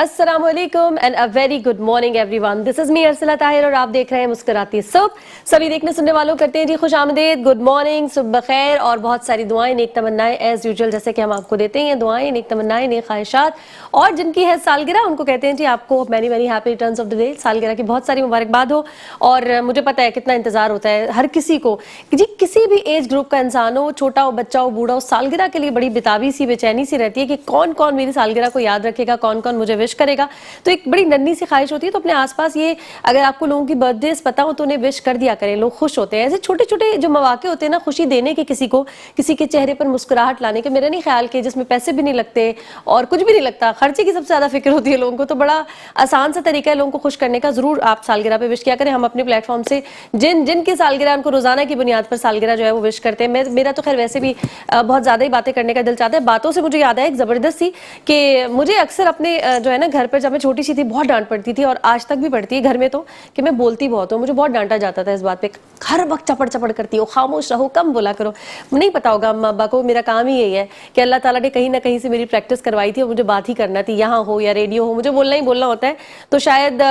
السلام علیکم and a very good morning everyone. This is me Arsala Tahir اور آپ دیکھ رہے ہیں مسکراتی صبح. سبھی دیکھنے سننے والوں کرتے ہیں جی خوش آمدید, گڈ مارننگ, صبح بخیر, اور بہت ساری دعائیں, نیک تمنائیں ایز یوزول جیسے کہ ہم آپ کو دیتے ہیں. دعائیں, نیک تمنائیں, نیک خواہشات, اور جن کی ہے سالگرہ ان کو کہتے ہیں جی آپ کو many many happy returns of the day. سالگرہ کی بہت ساری مبارکباد ہو. اور مجھے پتہ ہے کتنا انتظار ہوتا ہے ہر کسی کو جی, کسی بھی ایج گروپ کا انسان ہو, چھوٹا ہو, بچہ ہو, بوڑھا ہو, سالگرہ کے لیے بڑی بتابی سی, بے چینی سی رہتی ہے کہ کون کون میری سالگرہ کو یاد رکھے گا, کون کون مجھے وش کرے گا. تو ایک بڑی ننھی سی خواہش ہوتی ہے. تو اپنے آس پاس یہ اگر آپ کو لوگوں کی برتھ ڈیز پتا ہو تو انہیں وش کر دیا کریں, لوگ خوش ہوتے ہیں. ایسے چھوٹے چھوٹے جو مواقع ہوتے ہیں نا, خوشی دینے کے, کسی کو کسی کے چہرے پر مسکراہٹ لانے کے, میرا نہیں خیال کہ جس میں پیسے بھی نہیں لگتے اور کچھ بھی نہیں لگتا, خرچے کی سب سے زیادہ فکر ہوتی ہے لوگوں کو, تو بڑا آسان سا طریقہ ہے لوگوں کو خوش کرنے کا. ضرور آپ سالگرہ پہ وش کیا کریں. ہم اپنے پلیٹ فارم سے جن کی سالگرہ ان کو روزانہ کی بنیاد پر سالگرہ جو ہے وہ وش کرتے ہیں. میرا تو خیر ویسے بھی بہت زیادہ ہی باتیں کرنے کا دل چاہتا ہے. باتوں سے مجھے یاد ہے ایک زبردست سی کہ مجھے اکثر اپنے جو ہے نا گھر پر جب میں چھوٹی سی تھی بہت ڈانٹ پڑتی تھی, اور آج تک بھی پڑتی ہے گھر میں تو, کہ میں بولتی بہت ہوں. مجھے بہت ڈانٹا جاتا تھا اس بات پہ, ہر وقت چپڑ چپڑ کرتی ہو, خاموش رہو, کم بولا کرو. نہیں پتا ہوگا اما ابا کو میرا کام ہی یہی ہے کہ اللہ تعالیٰ نے کہیں نہ کہیں سے میری پریکٹس کروائی تھی اور مجھے بات ہی کرنا تھی, یہاں ہو یا ریڈیو ہو, مجھے بولنا ہی بولنا ہوتا ہے. تو شاید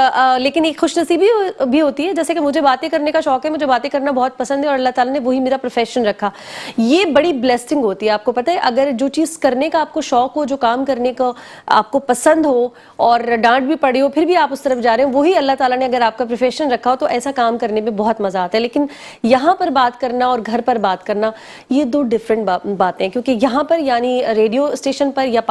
لیکن ایک خوش نصیبی بھی ہوتی ہے, جیسے کہ مجھے باتیں کرنے کا شوق ہے, مجھے باتیں کرنا بہت پسند ہے, اور اللہ تعالیٰ نے وہی میرا پروفیشن رکھا. یہ بڑی بلیسنگ ہوتی ہے. آپ کو پتہ ہے اگر جو چیز کرنے کا آپ کو شوق ہو, جو کام کرنے کا آپ کو پسند ہو, اور ڈانٹ بھی پڑی ہو پھر بھی آپ اس طرف جا رہے ہیں, وہی اللہ تعالیٰ نے اگر آپ کا پروفیشن رکھا ہو تو ایسا کام کرنے میں بہت مزہ آتا ہے. لیکن یہاں پر بات کرنا اور گھر پر بات کرنا یہ دو ڈفرینٹ باتیں ہیں, کیونکہ یہاں پر یعنی ریڈیو اسٹیشن پر یا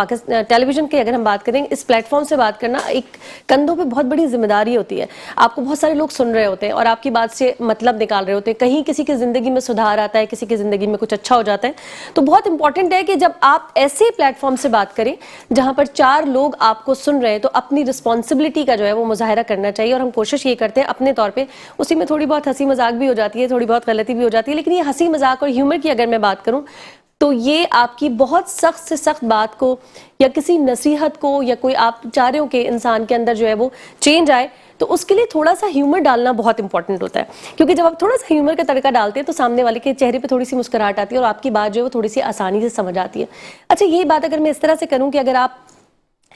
ٹیلی ویژن کی اگر ہم بات کریں, اس پلیٹ فارم سے بات کرنا ایک کندھوں پہ بہت بڑی ذمہ داری ہوتی ہے. آپ کو بہت سارے لوگ سن رہے ہوتے ہیں اور آپ کی بات سے مطلب نکال رہے ہوتے ہیں, کہیں کسی کی زندگی میں سدھار آتا ہے, کسی کی زندگی میں کچھ اچھا ہو جاتا ہے. تو بہت امپورٹنٹ ہے کہ جب آپ ایسے پلیٹ فارم سے بات کریں جہاں پر 4 لوگ آپ کو سن رہے ہیں, تو اپنی رسپانسبلٹی کا جو ہے وہ مظاہرہ کرنا چاہیے. اور ہم کوشش یہ کرتے ہیں اپنے طور پہ, اسی میں تھوڑی بہت ہنسی مذاق بھی ہو جاتی ہے, تھوڑی بہت غلطی بھی ہو جاتی ہے, لیکن یہ ہنسی مذاق اور ہیومر کی اگر میں بات کروں تو یہ آپ کی بہت سخت سے سخت بات کو یا کسی نصیحت کو, یا کوئی آپ چاہ رہے ہو کہ انسان کے اندر جو ہے وہ چینج آئے, تو اس کے لیے تھوڑا سا ہیومر ڈالنا بہت امپورٹنٹ ہوتا ہے. کیونکہ جب آپ تھوڑا سا ہیومر کا تڑکا ڈالتے ہیں تو سامنے والے کے چہرے پہ تھوڑی سی مسکراہٹ آتی ہے, اور آپ کی بات جو ہے وہ تھوڑی سی آسانی سے سمجھ آتی ہے. اچھا, یہی بات اگر میں اس طرح سے کروں کہ اگر آپ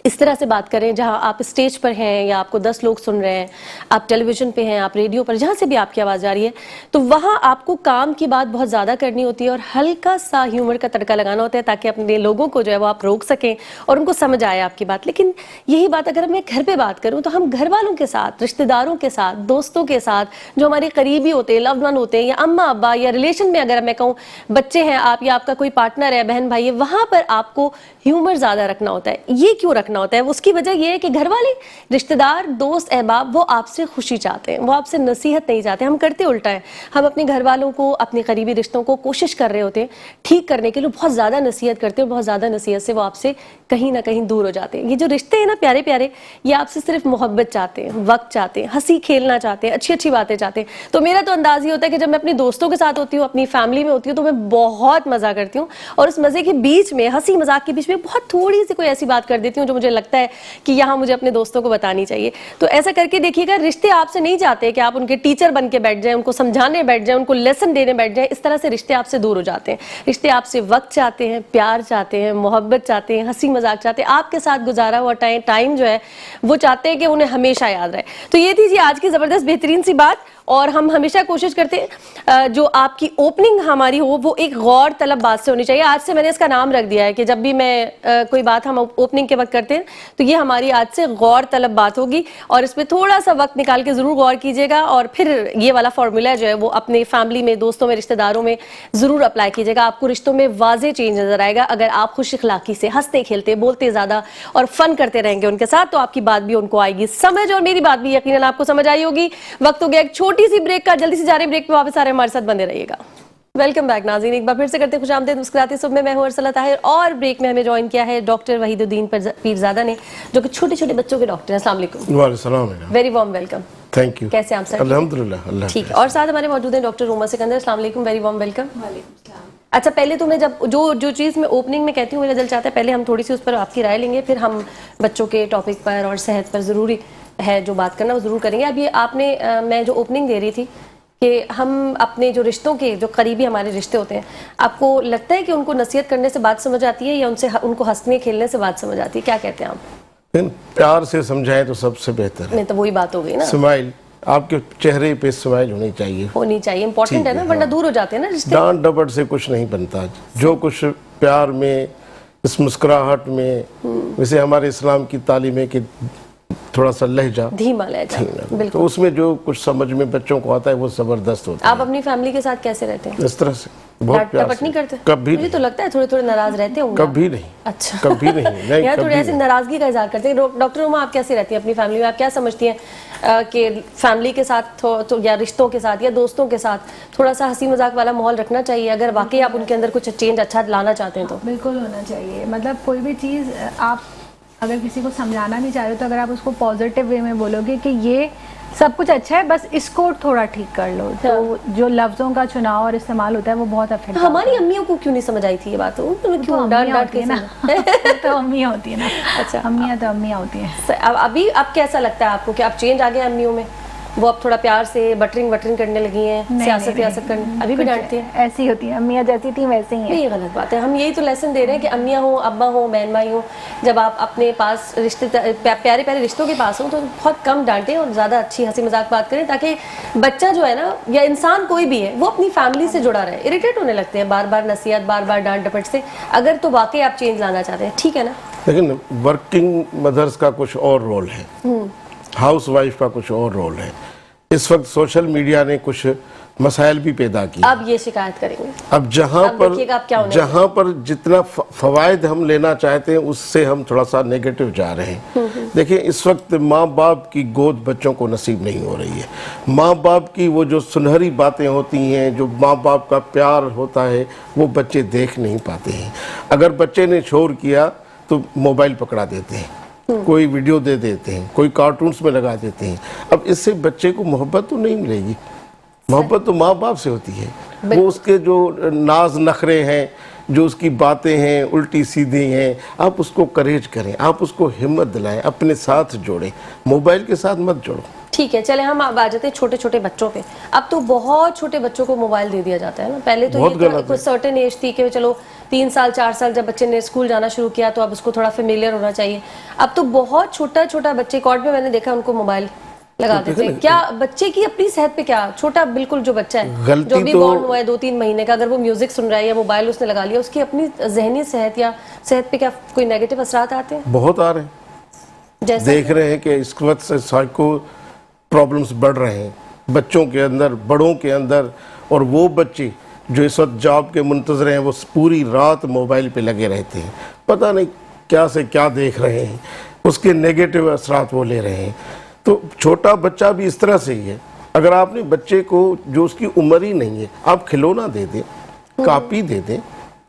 اس طرح سے بات کریں جہاں آپ اسٹیج پر ہیں یا آپ کو 10 لوگ سن رہے ہیں, آپ ٹیلی ویژن پہ ہیں, آپ ریڈیو پر, جہاں سے بھی آپ کی آواز جا رہی ہے, تو وہاں آپ کو کام کی بات بہت زیادہ کرنی ہوتی ہے اور ہلکا سا ہیومر کا تڑکا لگانا ہوتا ہے تاکہ اپنے لوگوں کو جو ہے وہ آپ روک سکیں اور ان کو سمجھ آئے آپ کی بات. لیکن یہی بات اگر میں گھر پہ بات کروں تو ہم گھر والوں کے ساتھ, رشتہ داروں کے ساتھ, دوستوں کے ساتھ, جو ہمارے قریبی ہوتے ہیں, لوڈ ون ہوتے ہیں, یا اما ابا, یا ریلیشن میں اگر میں کہوں بچے ہیں آپ, یا آپ کا کوئی پارٹنر ہے, بہن بھائی ہے, وہاں پر آپ کو ہیومر زیادہ رکھنا ہوتا ہے. یہ کیوں رکھنا ہوتا ہے؟ اس کی وجہ یہ ہے کہ گھر والے, رشتہ دار, دوست, احباب, وہ آپ سے خوشی چاہتے ہیں, وہ آپ سے نصیحت نہیں چاہتے. ہم کرتے الٹا ہے, ہم اپنے گھر والوں کو, اپنے قریبی رشتوں کو کوشش کر رہے ہوتے ہیں ٹھیک کرنے کے لیے, بہت زیادہ نصیحت کرتے ہیں, اور بہت زیادہ نصیحت سے وہ آپ سے کہیں نہ کہیں دور ہو جاتے ہیں. یہ جو رشتے ہیں نا پیارے پیارے, یہ آپ سے صرف محبت چاہتے ہیں, وقت چاہتے ہیں, ہنسی کھیلنا چاہتے ہیں, اچھی اچھی باتیں چاہتے ہیں. تو میرا تو انداز یہ ہوتا ہے کہ جب میں اپنے دوستوں کے ساتھ ہوتی ہوں, اپنی فیملی میں ہوتی ہوں, تو میں بہت مزہ کرتی ہوں, اور اس مزے کے بیچ میں, ہنسی مذاق کے بیچ میں بہت تھوڑی سی کوئی ایسی بات کر دیتی ہوں جو مجھے لگتا ہے کہ یہاں مجھے اپنے دوستوں کو بتانی چاہیے. تو ایسا کر کے دیکھیے گا, رشتے آپ سے نہیں چاہتے کہ آپ ان کے ٹیچر بن کے بیٹھ جائیں, ان کو سمجھانے بیٹھ جائیں, ان کو لیسن دینے بیٹھ جائیں. اس طرح سے رشتے آپ سے دور ہو جاتے ہیں. رشتے آپ سے وقت چاہتے ہیں, پیار چاہتے ہیں, محبت چاہتے ہیں, ہنسی مذاق چاہتے ہیں, آپ کے ساتھ گزارا ہوا ٹائم جو ہے وہ چاہتے ہیں کہ انہیں ہمیشہ یاد رہے. تو یہ تھی جی آج کی زبردست بہترین سی بات. اور ہم ہمیشہ کوشش کرتے ہیں جو آپ کی اوپننگ ہماری ہو وہ ایک غور طلب بات سے ہونی چاہیے. آج سے میں نے اس کا نام رکھ دیا ہے کہ جب بھی میں کوئی بات ہم اوپننگ کے وقت کرتے ہیں تو یہ ہماری آج سے غور طلب بات ہوگی, اور اس پہ تھوڑا سا وقت نکال کے ضرور غور کیجیے گا, اور پھر یہ والا فارمولا جو ہے وہ اپنے فیملی میں, دوستوں میں, رشتہ داروں میں ضرور اپلائی کیجیے گا. آپ کو رشتوں میں واضح چینج نظر آئے گا اگر آپ خوش اخلاقی سے ہنستے کھیلتے, بولتے زیادہ اور فن کرتے رہیں گے ان کے ساتھ, تو آپ کی بات بھی ان کو آئے گی سمجھ, اور میری بات بھی یقیناً آپ کو سمجھ آئی ہوگی. وقت ہو گیا ایک چھوٹی سی بریک کا, جلدی سے جا رہے ہیں بریک پہ, واپس آ رہے ہیں, ہمارے ساتھ بندے رہیے گا. ویلکم بیک ناظرین, ایک بار پھر سے کرتے خوش آمدید مسکراتی صبح میں ہوں ارسلہ طاہر, اور بریک میں ہمیں جوائن کیا ہے ڈاکٹر وحید الدین پیرزادہ نے, جو کہ چھوٹے چھوٹے بچوں کے ڈاکٹر ہیں. السلام علیکم. وعلیکم السلام. Very warm welcome. Thank you. کیسے آپ سر؟ الحمدللہ, اللہ ٹھیک ہے. اور ساتھ ہمارے موجود ہیں ڈاکٹر روما سکندر. السلام علیکم, ویری وارم ویلکم. وعلیکم السلام. اچھا, پہلے تو میں جب جو چیز میں اوپننگ میں کہتی ہوں میرا دل چاہتا ہے پہلے ہم تھوڑی سی اس پر آپ کی رائے لیں گے, پھر ہم بچوں کے ٹاپک پر اور صحت پر ضروری ہے جو بات کرنا وہ ضرور کریں گے. اب یہ آپ نے, میں جو اوپننگ دے رہی تھی کہ ہم اپنے جو رشتوں کے, جو قریبی ہمارے رشتے ہوتے ہیں, آپ کو لگتا ہے کہ ان کو نصیحت کرنے سے بات سمجھ آتی ہے یا ان کو ہنسنے کھیلنے سے بات سمجھ آتی ہے؟ کیا کہتے ہیں آپ؟ लेकिन प्यार से समझाएं तो सबसे बेहतर है। नहीं तो वही बात हो गई ना, स्माइल, आपके चेहरे पे स्माइल होनी चाहिए, इंपॉर्टेंट है ना, वरना दूर हो जाते हैं ना रिश्ते। डांट डपट से कुछ नहीं बनता। जो कुछ प्यार में, इस मुस्कुराहट में, वैसे हमारे इस्लाम की तालीम है कि थोड़ा सा लहजा, धीमा लहजा, बिल्कुल। तो उसमें जो कुछ समझ में बच्चों को आता है वो जबरदस्त होता है। आप अपनी फैमिली के साथ कैसे रहते हैं? इस तरह से बहुत प्यार डपट से। नहीं करते? कभी मुझे तो लगता है थोड़े थोड़े नाराज रहते होंगे। कभी नहीं। अच्छा, कभी नहीं यार थोड़ी कभी ऐसे नहीं। नाराजगी का इजहार करते हैं। डॉक्टर उमा, आप कैसे रहती हैं अपनी फैमिली में? आप क्या समझती हैं कि फैमिली के साथ या रिश्तों के साथ या दोस्तों के साथ थोड़ा सा हंसी मजाक वाला माहौल रखना चाहिए, अगर वाकई आप उनके अंदर कुछ चेंज अच्छा लाना चाहते हैं तो? बिल्कुल होना चाहिए। मतलब कोई भी चीज़ आप अगर किसी को समझाना भी चाह रहे हो तो अगर आप उसको पॉजिटिव वे में बोलोगे कि ये सब कुछ अच्छा है, बस इसको थोड़ा ठीक कर लो, तो जो लफ्ज़ों का चुनाव और इस्तेमाल होता है वो बहुत इफेक्ट। हमारी अम्मियों को क्यों नहीं समझ आई थी ये बात? उन्होंने क्यों डांट डांट के ना तो अम्मियाँ होती है ना। अच्छा, अम्मियाँ तो अम्मियाँ होती हैं। अभी अब कैसा लगता है आपको कि आप चेंज आ गए अम्मियों में? वो अब थोड़ा प्यार से बटरिंग करने लगी हैं, सियासत करने? अभी भी डांटती हैं? ऐसी होती है अम्मियाँ, जैसी थी वैसे ही है। ये गलत बात है। हम यही तो लेसन दे रहे हैं कि अम्मियाँ हो, अब्बा हो, बहन भाई हो, जब आप अपने पास रिश्ते प्यारे प्यारे रिश्तों के पास हो तो बहुत कम डांटें और ज़्यादा अच्छी हंसी मजाक बात करें, ताकि बच्चा जो है ना, या इंसान कोई भी है, वो अपनी फैमिली से जुड़ा रहे। इरिटेट होने लगते हैं बार बार नसीहत, बार बार डांट डपट से। अगर तो वाकई आप चेंज लाना चाहते हैं, ठीक है ना? लेकिन वर्किंग मदर्स का कुछ और रोल है, हाउस वाइफ का कुछ और रोल है। इस वक्त सोशल मीडिया ने कुछ मसाइल भी पैदा किए। अब ये शिकायत करेंगे। अब जहाँ पर जितना फवायद हम लेना चाहते हैं उससे हम थोड़ा सा नेगेटिव जा रहे हैं। देखिए, इस वक्त माँ बाप की गोद बच्चों को नसीब नहीं हो रही है। माँ बाप की वो जो सुनहरी बातें होती हैं, जो माँ बाप का प्यार होता है, वो बच्चे देख नहीं पाते हैं। अगर बच्चे ने शोर किया तो मोबाइल पकड़ा देते हैं, कोई वीडियो दे देते हैं, कोई कार्टून्स में लगा देते हैं। अब इससे बच्चे को मोहब्बत तो नहीं मिलेगी। मोहब्बत तो माँ बाप से होती है। वो उसके जो नाज नखरे हैं, जो उसकी बातें हैं उल्टी सीधी हैं, आप उसको करेज करें, आप उसको हिम्मत दिलाएं, अपने साथ जोड़ें, मोबाइल के साथ मत जोड़ो। ठीक है, चले हम अब आ जाते हैं छोटे छोटे बच्चों पे। अब तो बहुत छोटे बच्चों को मोबाइल दे दिया जाता है ना। पहले तो ये कुछ सर्टेन एज थी कि चलो 3 साल 4 साल जब बच्चे ने स्कूल जाना शुरू किया तो अब उसको थोड़ा फेमिलियर होना चाहिए। अब तो बहुत छोटा छोटा बच्चे, कोर्ट में मैंने देखा उनको मोबाइल लगा देते हैं। क्या बच्चे की अपनी सेहत पे, क्या छोटा बिल्कुल जो बच्चा है जो भी बॉर्न हुआ है 2-3 महीने का, अगर वो म्यूजिक सुन रहा है या मोबाइल उसने लगा लिया, उसकी अपनी जहनी सेहत या सेहत पे क्या कोई नेगेटिव असरात आते हैं? बहुत आ रहे हैं। जैसे देख रहे हैं कि इस वक्त से साइको प्रॉब्लम्स बढ़ रहे हैं बच्चों के अंदर, बड़ों के अंदर। और वो बच्चे जो इस वक्त जॉब के मुंतज़र हैं, वो पूरी रात मोबाइल पे लगे रहते हैं, पता नहीं क्या से क्या देख रहे हैं, उसके नेगेटिव असरात वो ले रहे हैं। तो छोटा बच्चा भी इस तरह से ही है। अगर आपने बच्चे को, जो उसकी उम्र ही नहीं है, आप खिलौना दे दें, कापी दे दें,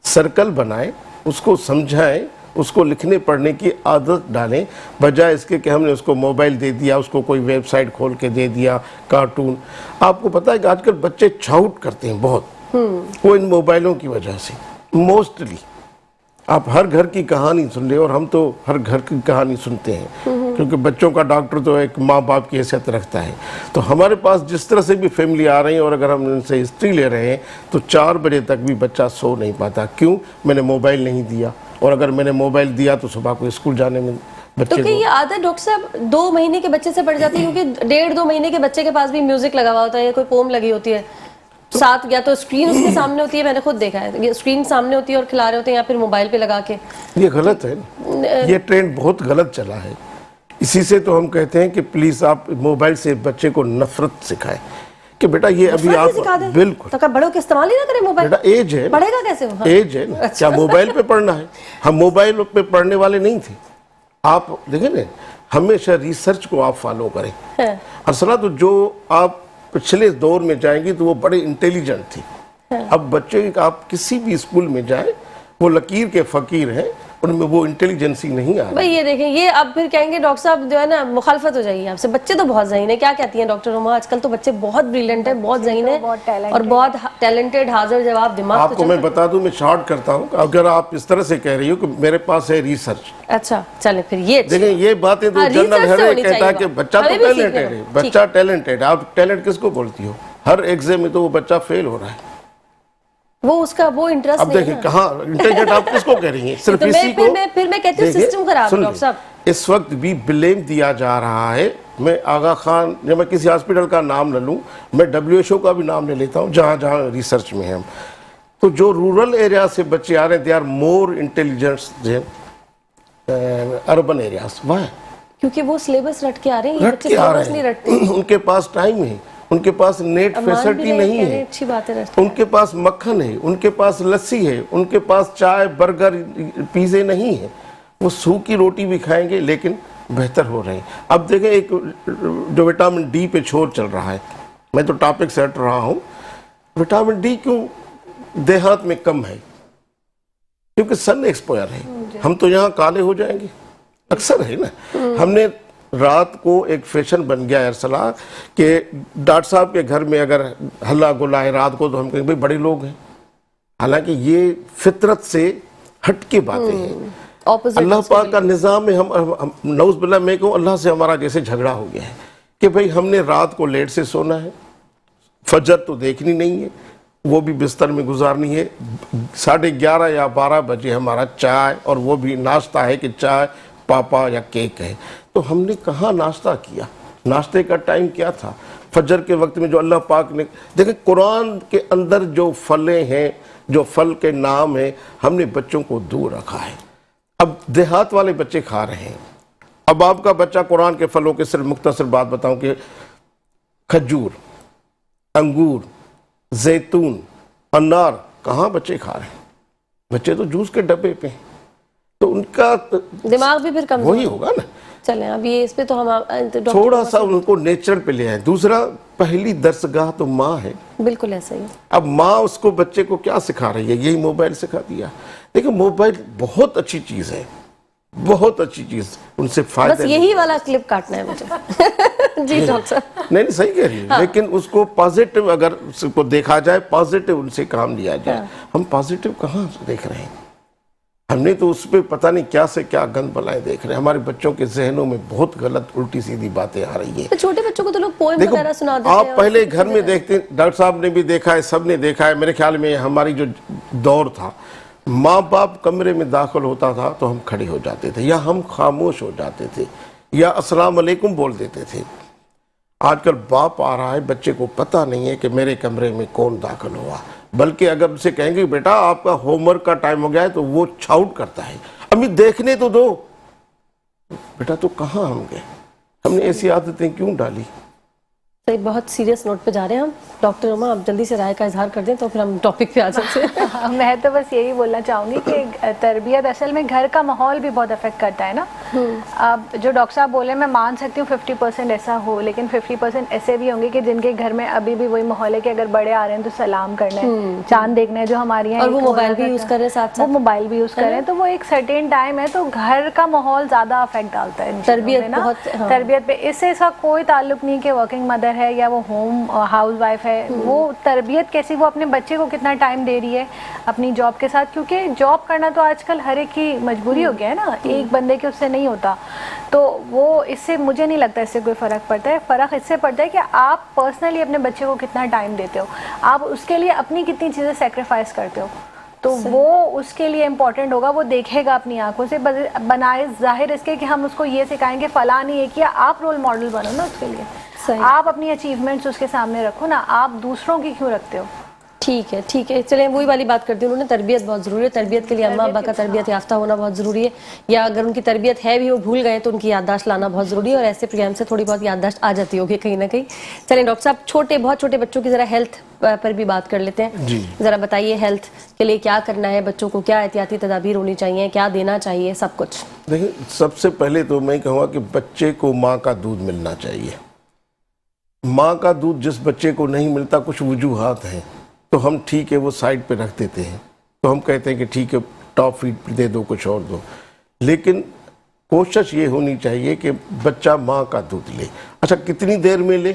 सर्कल बनाएं, उसको समझाएं, उसको लिखने पढ़ने की आदत डालें, बजाय इसके कि हमने उसको मोबाइल दे दिया, उसको कोई वेबसाइट खोल के दे दिया, कार्टून। आपको पता है कि आजकल बच्चे छाउट करते हैं बहुत, वो इन मोबाइलों की वजह से। मोस्टली आप हर घर की कहानी सुन रहे हो, और हम तो हर घर की कहानी सुनते हैं, क्योंकि बच्चों का डॉक्टर तो एक माँ बाप की हैसियत रखता है। तो हमारे पास जिस तरह से भी फैमिली आ रही है, और अगर हम उनसे हिस्ट्री ले रहे हैं, तो 4 बजे तक भी बच्चा सो नहीं पाता। क्यों? मैंने मोबाइल नहीं दिया, और अगर मैंने मोबाइल दिया तो सुबह को स्कूल जाने में बच्चे तो ये आदत डॉक्टर साहब 2 महीने के बच्चे से पड़ जाती है, क्योंकि 1.5-2 महीने के बच्चे के पास भी म्यूजिक लगा हुआ होता है या कोई पोम लगी होती है साथ, या तो स्क्रीन उसके सामने होती है, मैंने खुद देखा है, ये स्क्रीन सामने होती है और खिला रहे होते हैं, या फिर मोबाइल पे लगा के। ये गलत है, ये ट्रेंड बहुत गलत चला है। इसी से तो हम कहते हैं कि प्लीज आप मोबाइल से बच्चे को नफरत सिखाएं कि बेटा ये अभी आप बिल्कुल, तो क्या बड़ों के इस्तेमाल ही ना करें मोबाइल? बेटा एज है, पढ़ेगा कैसे वो? एज है ना। क्या मोबाइल पे पढ़ना है? हम मोबाइल पे पढ़ने वाले नहीं थे। आप देखें ना, हमेशा रिसर्च को आप फॉलो करें। असल तो जो आप पिछले दौर में जाएंगी तो वो बड़े इंटेलिजेंट थी। अब बच्चे आप किसी भी स्कूल में जाए, वो लकीर के फकीर हैं, उनमें वो इंटेलिजेंसी नहीं आ रही। भाई ये देखें, ये अब फिर कहेंगे डॉक्टर साहब जो है ना, मुखालफत हो जाएगी आपसे। बच्चे तो बहुत ज़हीन है, क्या कहती हैं डॉक्टर उमा? आजकल तो बच्चे बहुत ब्रिलियंट है, बहुत ज़हीन है और बहुत टैलेंटेड, हाजिर जवाब दिमाग। आपको मैं बता दूं, मैं शॉर्ट करता हूं, अगर आप इस तरह से कह रही हो कि मेरे पास है रिसर्च। अच्छा चले फिर, ये देखें, ये बातें तो जनरल है, कहता है कि बच्चा तो टैलेंटेड है, बच्चा टैलेंटेड। आप टैलेंट किसको बोलती हो? हर एग्जाम में तो वो बच्चा फेल हो रहा है। وہ اس کا وہ انٹرسٹ اب نہیں ہے دیکھیں نا۔ کہاں انٹیلیجنٹ آپ کس کو کہہ رہی ہیں؟ صرف تو اسی کو پھر میں کہتی ہوں دیکھیں، سسٹم خراب ہے سن ڈاکٹر صاحب۔ لیں، اس وقت بھی بلیم دیا جا رہا ہے۔ میں آغا خان، جب میں کسی ہاسپٹل کا نام نہ لوں، میں WHO کا بھی نام لے لیتا ہوں جہاں جہاں ریسرچ میں ہیں ہم، تو جو رورل ایریا سے بچے آ رہے ہیں they are more intelligent than urban areas. Why? کیونکہ وہ سلیبس رٹ کے آ رہے ہیں، یہ رٹ بچے کے آ سلیبس رہے نہیں ہیں، رٹتے۔ ان کے پاس ٹائم ہے، ان کے پاس نیٹ امان بھی فیسلٹی رہے نہیں کہہ رہے ہے، ہیں، اچھی باتیں رٹتے ان کے پاس مکھن ہے، ان کے پاس لسی ہے، ان کے پاس چائے برگر پیزے نہیں ہیں، وہ سوکھی روٹی بھی کھائیں گے لیکن بہتر ہو رہے ہیں۔ اب دیکھیں ایک جو وٹامن ڈی پہ چھوڑ چل رہا ہے، میں تو ٹاپک سے ہٹ رہا ہوں، وٹامن ڈی کیوں دیہات میں کم ہے؟ کیونکہ سن ایکسپوئر ہے، ہم تو یہاں کالے ہو جائیں گے، اکثر ہے نا۔ ہم نے رات کو ایک فیشن بن گیا ارسلہ کہ ڈاکٹر صاحب کے گھر میں اگر ہلا گلا ہے رات کو تو ہم کہیں بھئی بڑے لوگ ہیں، حالانکہ یہ فطرت سے ہٹ کے باتیں ہیں۔ اپوزٹ اللہ پاک کا نظام میں ہم نعوذ باللہ میں کہوں اللہ سے ہمارا جیسے جھگڑا ہو گیا ہے کہ بھئی ہم نے رات کو لیٹ سے سونا ہے، فجر تو دیکھنی نہیں ہے، وہ بھی بستر میں گزارنی ہے، 11:30 یا 12 بجے ہمارا چائے، اور وہ بھی ناشتہ ہے کہ چائے پاپا یا کیک ہے۔ تو ہم نے کہاں ناشتہ کیا؟ ناشتے کا ٹائم کیا تھا؟ فجر کے وقت میں جو اللہ پاک نے، دیکھیں قرآن کے اندر جو پھلیں ہیں، جو پھل کے نام ہیں، ہم نے بچوں کو دور رکھا ہے۔ اب دیہات والے بچے کھا رہے ہیں۔ اب آپ کا بچہ قرآن کے پھلوں کے صرف مختصر بات بتاؤں کہ کھجور، انگور، زیتون، انار، کہاں بچے کھا رہے ہیں؟ بچے تو جوس کے ڈبے پہ ہیں، تو ان کا دماغ بھی پھر کمزور وہی ہوگا نا۔ چلیں اب یہ اس پہ تو ہم تھوڑا سا ان کو نیچر پہ لے آئیں۔ دوسرا، پہلی درسگاہ تو ماں ہے۔ بالکل ایسا ہی۔ اب ماں اس کو بچے کو کیا سکھا رہی ہے؟ یہی موبائل سکھا دیا۔ دیکھیں موبائل بہت اچھی چیز ہے، بہت اچھی چیز، ان سے فائدہ بس یہی والا کلپ کاٹنا ہے مجھے۔ جی ڈاکٹر صاحب۔ نہیں صحیح کہہ رہی ہے، لیکن اس کو پازیٹیو اگر اس کو دیکھا جائے، پازیٹیو ان سے کام لیا جائے۔ ہم پازیٹیو کہاں دیکھ رہے ہیں؟ ہم نے تو اس پہ پتہ نہیں کیا سے کیا گند بلائیں دیکھ رہے ہیں۔ ہمارے بچوں کے ذہنوں میں بہت غلط الٹی سیدھی باتیں آ رہی ہیں۔ چھوٹے بچوں کو تو لوگ پوئم دیکھو وغیرہ سنا دیتے ہیں۔ آپ پہلے گھر میں دیکھتے ہیں، ڈاکٹر صاحب نے بھی دیکھا ہے، سب نے دیکھا ہے، میرے خیال میں ہماری جو دور تھا، ماں باپ کمرے میں داخل ہوتا تھا تو ہم کھڑے ہو جاتے تھے یا ہم خاموش ہو جاتے تھے یا السلام علیکم بول دیتے تھے۔ آج کل باپ آ رہا ہے، بچے کو پتہ نہیں ہے کہ میرے کمرے میں کون داخل ہوا، بلکہ اگر اسے کہیں گے بیٹا آپ کا ہوم ورک کا ٹائم ہو گیا ہے تو وہ چھاؤٹ کرتا ہے، امی دیکھنے تو دو۔ بیٹا تو کہاں ہم گئے؟ ہم نے ایسی عادتیں کیوں ڈالی؟ تو ایک بہت سیریس نوٹ پہ جا رہے ہیں ہم۔ ڈاکٹر عمر آپ جلدی سے رائے کا اظہار کر دیں تو پھر ہم ٹاپک پہ آ سکتے ہیں۔ میں تو بس یہی بولنا چاہوں گی کہ تربیت اصل میں گھر کا ماحول بھی بہت افیکٹ کرتا ہے نا۔ اب جو ڈاکٹر صاحب بولے میں مان سکتی ہوں 50% ایسا ہو، لیکن 50% ایسے بھی ہوں گے کہ جن کے گھر میں ابھی بھی وہی ماحول ہے کہ اگر بڑے آ رہے ہیں تو سلام کرنا ہے، چاند دیکھنا ہے، جو ہمارے یہاں، اور وہ موبائل بھی یوز کر رہے ہیں ساتھ وہ موبائل بھی یوز کر رہے ہیں، تو وہ ایک سرٹین ٹائم ہے، تو گھر کا ماحول زیادہ افیکٹ ڈالتا ہے تربیت بہت، تربیت پہ۔ اس سے اس کا کوئی تعلق نہیں کہ ورکنگ مدر ہے یا وہ ہوم ہاؤس وائف ہے، وہ تربیت کیسی، وہ اپنے بچے کو کتنا ٹائم دے رہی ہے اپنی جاب کے ساتھ، کیونکہ جاب کرنا تو آج کل ہر ایک کی مجبوری ہو گیا ہے نا، ایک بندے کے اس سے نہیں ہوتا، تو وہ اس سے مجھے نہیں لگتا اس سے کوئی فرق پڑتا ہے۔ فرق اس سے پڑتا ہے کہ آپ پرسنلی اپنے بچے کو کتنا ٹائم دیتے ہو، آپ اس کے لیے اپنی کتنی چیزیں سیکریفائس کرتے ہو، تو وہ اس کے لیے امپورٹنٹ ہوگا، وہ دیکھے گا اپنی آنکھوں سے، بنائے ظاہر اس کے کہ ہم اس کو یہ سکھائیں گے فلاں نے یہ کیا، آپ رول ماڈل بنو نا اس کے لیے، آپ اپنی اچیومنٹس اس کے سامنے رکھو نا، آپ دوسروں کی کیوں رکھتے ہو؟ ٹھیک ہے ٹھیک ہے، چلیں وہی والی بات کرتی ہوں، انہوں نے تربیت بہت ضروری ہے، تربیت کے لیے اماں ابا کا تربیت یافتہ ہونا بہت ضروری ہے، یا اگر ان کی تربیت ہے بھی وہ بھول گئے تو ان کی یادداشت لانا بہت ضروری ہے، اور ایسے پروگرام سے تھوڑی بہت یادداشت آ جاتی ہوگی کہیں نہ کہیں۔ چلیں ڈاکٹر صاحب، بہت چھوٹے بچوں کی ذرا ہیلتھ پر بھی بات کر لیتے ہیں۔ جی ذرا بتائیے ہیلتھ کے لیے کیا کرنا ہے، بچوں کو کیا احتیاطی تدابیر ہونی چاہیے، کیا دینا چاہیے، سب کچھ؟ دیکھیں سب سے پہلے تو میں کہوں گا کہ بچے کو ماں کا دودھ ملنا چاہیے۔ ماں کا دودھ جس بچے کو نہیں ملتا، کچھ وجوہات ہیں، تو ہم ٹھیک ہے وہ سائڈ پہ رکھ دیتے ہیں، تو ہم کہتے ہیں کہ ٹھیک ہے ٹاپ فیڈ دے دو، کچھ اور دو، لیکن کوشش یہ ہونی چاہیے کہ بچہ ماں کا دودھ لے۔ اچھا کتنی دیر میں لے؟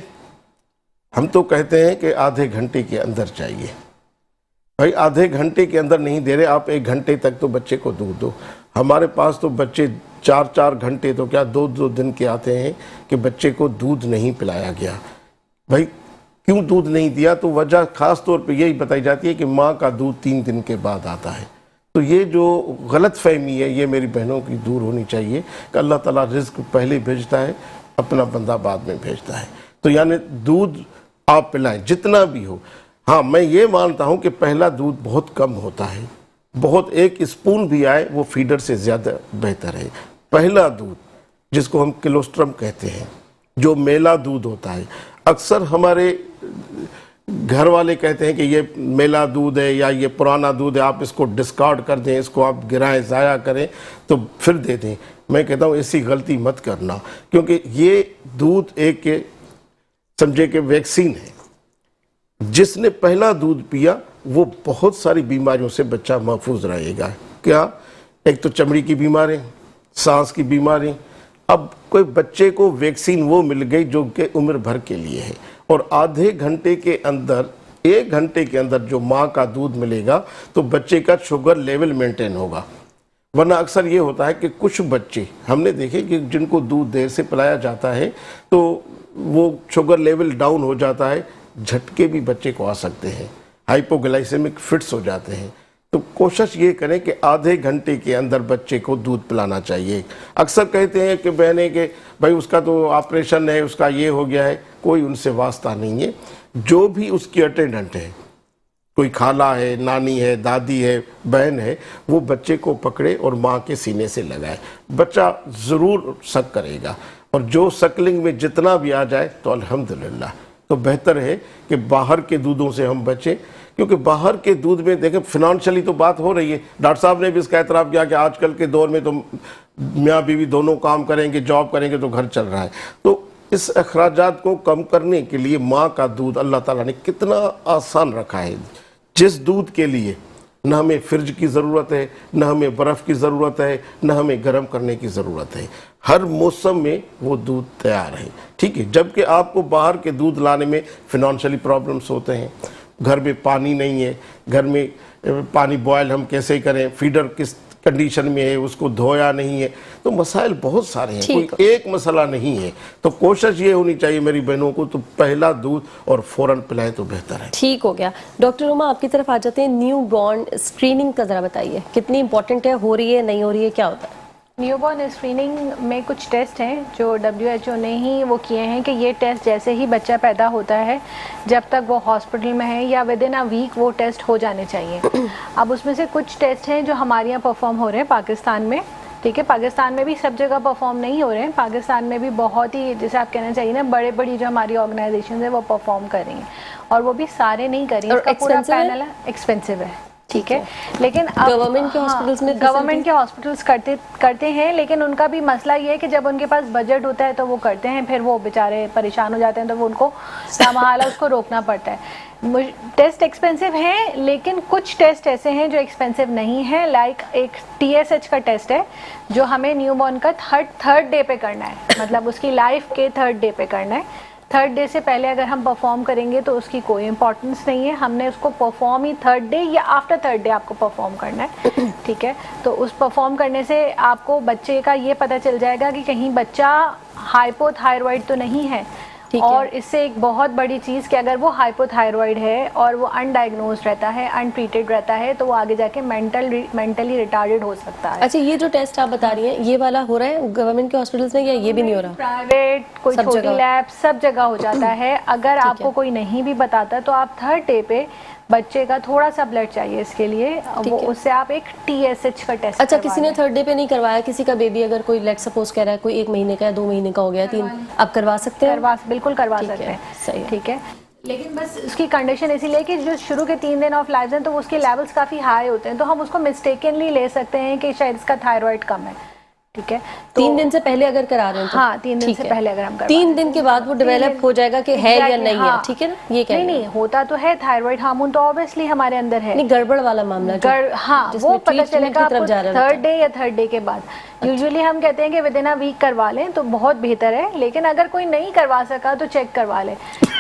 ہم تو کہتے ہیں کہ آدھے گھنٹے کے اندر چاہیے۔ بھائی آدھے گھنٹے کے اندر نہیں دے رہے، آپ 1 گھنٹے تک تو بچے کو دودھ دو۔ ہمارے پاس تو بچے 4 گھنٹے تو کیا 2 دن کے آتے ہیں کہ بچے کو دودھ نہیں پلایا گیا۔ بھائی क्यों दूध नहीं दिया, तो वजह खास तौर पे यही बताई जाती है कि माँ का दूध 3 दिन के बाद आता है। तो ये जो गलत फहमी है ये मेरी बहनों की दूर होनी चाहिए कि अल्लाह ताला रिज़्क पहले भेजता है, अपना बंदा बाद में भेजता है। तो यानी दूध आप पिलाएं जितना भी हो। हाँ, मैं ये मानता हूँ कि पहला दूध बहुत कम होता है, बहुत 1 स्पून भी आए वो फीडर से ज़्यादा बेहतर है। पहला दूध जिसको हम किलोस्ट्रम कहते हैं, जो मेला दूध होता है, अक्सर हमारे घर वाले कहते हैं कि ये मेला दूध है या ये पुराना दूध है, आप इसको डिस्कार्ड कर दें, इसको आप गिराएं, ज़ाया करें तो फिर दे दें। मैं कहता हूँ ऐसी गलती मत करना, क्योंकि ये दूध एक के समझे कि वैक्सीन है। जिसने पहला दूध पिया वो बहुत सारी बीमारियों से बच्चा महफूज रहेगा। क्या? एक तो चमड़ी की बीमारी, सांस की बीमारी। अब कोई बच्चे को वैक्सीन वो मिल गई जो कि उम्र भर के लिए है, और आधे घंटे के अंदर 1 घंटे के अंदर जो माँ का दूध मिलेगा तो बच्चे का शुगर लेवल मेंटेन होगा। वरना अक्सर ये होता है कि कुछ बच्चे हमने देखे कि जिनको दूध देर से पिलाया जाता है तो वो शुगर लेवल डाउन हो जाता है, झटके भी बच्चे को आ सकते हैं, हाइपोग्लाइसेमिक फिट्स हो जाते हैं। तो कोशिश ये करें कि आधे घंटे के अंदर बच्चे को दूध पिलाना चाहिए। अक्सर कहते हैं कि बहनें कि भाई उसका तो ऑपरेशन है, उसका ये हो गया है, कोई उनसे वास्ता नहीं है। जो भी उसकी अटेंडेंट है, कोई खाला है, नानी है, दादी है, बहन है, वो बच्चे को पकड़े और माँ के सीने से लगाए। बच्चा ज़रूर शक करेगा, और जो शकलिंग में जितना भी आ जाए तो अल्हम्दुलिल्लाह। तो बेहतर है कि बाहर के दूधों से हम बचें, क्योंकि बाहर के दूध में देखें फिनंशियली तो बात हो रही है। डॉक्टर साहब ने भी इसका एतराफ़ किया कि आजकल के दौर में तो मियाँ बीवी दोनों काम करेंगे, जॉब करेंगे तो घर चल रहा है। तो इस अखराजात को कम करने के लिए माँ का दूध अल्लाह ताला ने कितना आसान रखा है, जिस दूध के लिए न हमें फ्रिज की ज़रूरत है, न हमें बर्फ़ की ज़रूरत है, न हमें गर्म करने की ज़रूरत है। हर मौसम में वो दूध तैयार है, ठीक है। जबकि आपको बाहर के दूध लाने में फिनंशियली प्रॉब्लम्स होते हैं, घर में पानी नहीं है, घर में पानी बॉयल हम कैसे करें, फीडर किस कंडीशन में है, उसको धोया नहीं है, तो मसाइल बहुत सारे हैं, कोई एक मसला नहीं है। तो कोशिश ये होनी चाहिए मेरी बहनों को, तो पहला दूध और फौरन पिलाएं तो बेहतर है। ठीक हो गया। डॉक्टर उमा आपकी तरफ आ जाते हैं। न्यू बॉर्न स्क्रीनिंग का जरा बताइए, कितनी इंपॉर्टेंट है, हो रही है, नहीं हो रही है, क्या होता है? न्यूबॉर्न स्क्रीनिंग में कुछ टेस्ट हैं जो WHO ने ही वो किए हैं कि ये टेस्ट जैसे ही बच्चा पैदा होता है, जब तक वो हॉस्पिटल में है या विद इन अ वीक वो टेस्ट हो जाने चाहिए। अब उसमें से कुछ टेस्ट हैं जो हमारे यहाँ परफॉर्म हो रहे हैं पाकिस्तान में, ठीक है। पाकिस्तान में भी सब जगह परफॉर्म नहीं हो रहे हैं, पाकिस्तान में भी बहुत ही, जैसे आप कहना चाहिए ना, बड़े बड़ी जो हमारी ऑर्गेनाइजेशन है वो परफॉर्म कर रही हैं, और वो भी सारे नहीं कर रही हैं। इसका पूरा पैनल एक्सपेंसिव है, ठीक है। लेकिन गवर्नमेंट के हॉस्पिटल्स में गवर्नमेंट के हॉस्पिटल्स करते हैं, लेकिन उनका भी मसला ये है कि जब उनके पास बजट होता है तो वो करते हैं, फिर वो बेचारे परेशान हो जाते हैं, तो वो उनको लामहला उसको रोकना पड़ता है। टेस्ट एक्सपेंसिव हैं, लेकिन कुछ टेस्ट ऐसे हैं जो एक्सपेंसिव नहीं है। लाइक एक TSH का टेस्ट है जो हमें न्यूबॉर्न का थर्ड डे पे करना है, मतलब उसकी लाइफ के 3rd डे पे करना है। 3rd डे से पहले अगर हम परफॉर्म करेंगे तो उसकी कोई इंपॉर्टेंस नहीं है, हमने उसको परफॉर्म ही 3rd डे या आफ्टर 3rd डे आपको परफॉर्म करना है, ठीक है। तो उस परफॉर्म करने से आपको बच्चे का ये पता चल जाएगा कि कहीं बच्चा हाइपोथायरॉइड तो नहीं है। और इससे एक बहुत बड़ी चीज़ कि अगर वो हाइपोथायरॉइड है और वो अनडायग्नोज्ड रहता है, अनट्रीटेड रहता है, तो वो आगे जाके मेंटली रिटार्डेड हो सकता है। अच्छा, ये जो टेस्ट आप बता रही हैं ये वाला हो रहा है गवर्नमेंट के हॉस्पिटल्स में, या ये भी नहीं हो रहा? प्राइवेट, कोई छोटी लैब, सब जगह हो जाता है। अगर आपको कोई नहीं भी बताता तो आप 3rd डे पे बच्चे का थोड़ा सा ब्लड चाहिए इसके लिए, वो उससे आप एक TSH का टेस्ट। अच्छा, किसी ने 3rd डे पे नहीं करवाया, किसी का बेबी अगर कोई लेट सपोज कह रहा है कोई 1 महीने का या 2 महीने का हो गया, 3, आप करवा सकते हैं? बिल्कुल करवा सकते हैं, सही, ठीक है। लेकिन बस उसकी कंडीशन इसीलिए कि जो शुरू के 3 दिन ऑफ लाइफ हैं तो उसके लेवल्स काफ़ी हाई होते हैं, तो हम उसको मिस्टेकनली ले सकते हैं कि शायद इसका थायराइड कम है, ठीक है। 3 दिन से पहले अगर करा रहे हैं तो? हाँ, 3 दिन से पहले अगर हम 3 दिन के बाद वो डेवलप हो जाएगा कि है या नहीं है, ठीक है ना? ये क्या? नहीं, होता तो है, थायराइड हार्मोन तो ऑब्वियसली हमारे अंदर है। नहीं, गड़बड़ वाला मामला हाँ, वो पता चलेगा आपको 3rd डे या 3rd डे के बाद। यूजुअली हम कहते हैं कि विद इन अ वीक करवा लें तो बहुत बेहतर है, लेकिन अगर कोई नहीं करवा सका तो चेक करवा लें।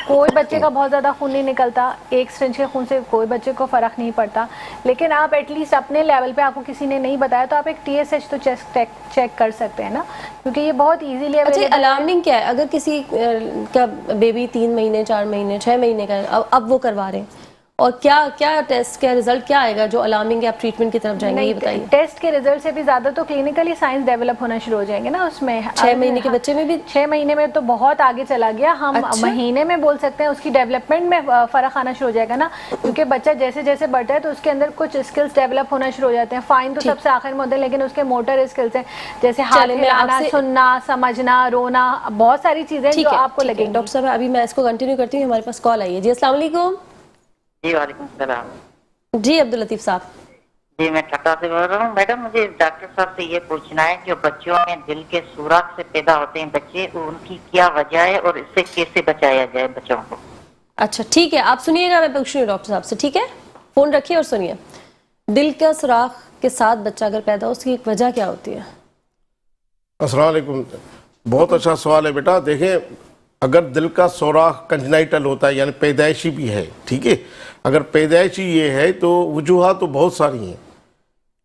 कोई बच्चे का बहुत ज़्यादा खून नहीं निकलता, एक सिरिंज के खून से कोई बच्चे को फ़र्क नहीं पड़ता, लेकिन आप एटलीस्ट अपने लेवल पे, आपको किसी ने नहीं बताया तो आप एक TSH तो चेक कर सकते हैं ना, क्योंकि ये बहुत ईजीली। अच्छा, अलार्मिंग क्या है? अगर किसी का बेबी 3 महीने 4 महीने 6 महीने का है, अब वो करवा रहे हैं, और क्या टेस्ट का रिजल्ट क्या आएगा जो अलार्मिंग है? आप ट्रीटमेंट की तरफ जाएंगे, ये बताइए। टेस्ट के रिजल्ट से भी ज्यादा तो क्लिनिकली साइंस डेवलप होना शुरू हो जाएंगे ना उसमें। 6 महीने के बच्चे में भी? 6 महीने में तो बहुत आगे चला गया, हम अच्छा? महीने में बोल सकते हैं उसकी डेवलपमेंट में फर्क आना शुरू हो जाएगा ना, क्योंकि बच्चा जैसे जैसे बढ़ता है तो उसके अंदर कुछ स्किल्स डेवलप होना शुरू हो जाते हैं। फाइन तो सबसे आखिर में होता है, लेकिन उसके मोटर स्किल्स हैं, जैसे हाथ हिलाना, सुनना, समझना, रोना, बहुत सारी चीजें जो आपको लगेंगी। डॉक्टर साहब अभी मैं इसको कंटिन्यू करती हूँ, हमारे पास कॉल आई है जी। अस्सलाम वालेकुम। जी वालेकुम सलाम। जी अब्दुल लतीफ साहब। जी मैं ठट्टा से बोल रहा हूँ। मैडम मुझे डॉक्टर साहब से ये पूछना है, जो बच्चों में दिल के सुराख से पैदा होते हैं बच्चे, उनकी क्या वजह है और इससे कैसे बचाया जाए बच्चों को? अच्छा ठीक है, आप सुनिएगा, मैं पूछ रही हूँ डॉक्टर साहब से, ठीक है? फोन रखिए और सुनिए। दिल का सुराख के साथ बच्चा अगर पैदा हो, उसकी एक वजह क्या होती है? अस्सलाम वालेकुम। बहुत अच्छा सवाल है बेटा। देखें, अगर दिल का सुराख कंजनाइटल होता है यानी पैदाइशी भी है, ठीक है, अगर पैदाइशी ये है तो वजूहात तो बहुत सारी हैं,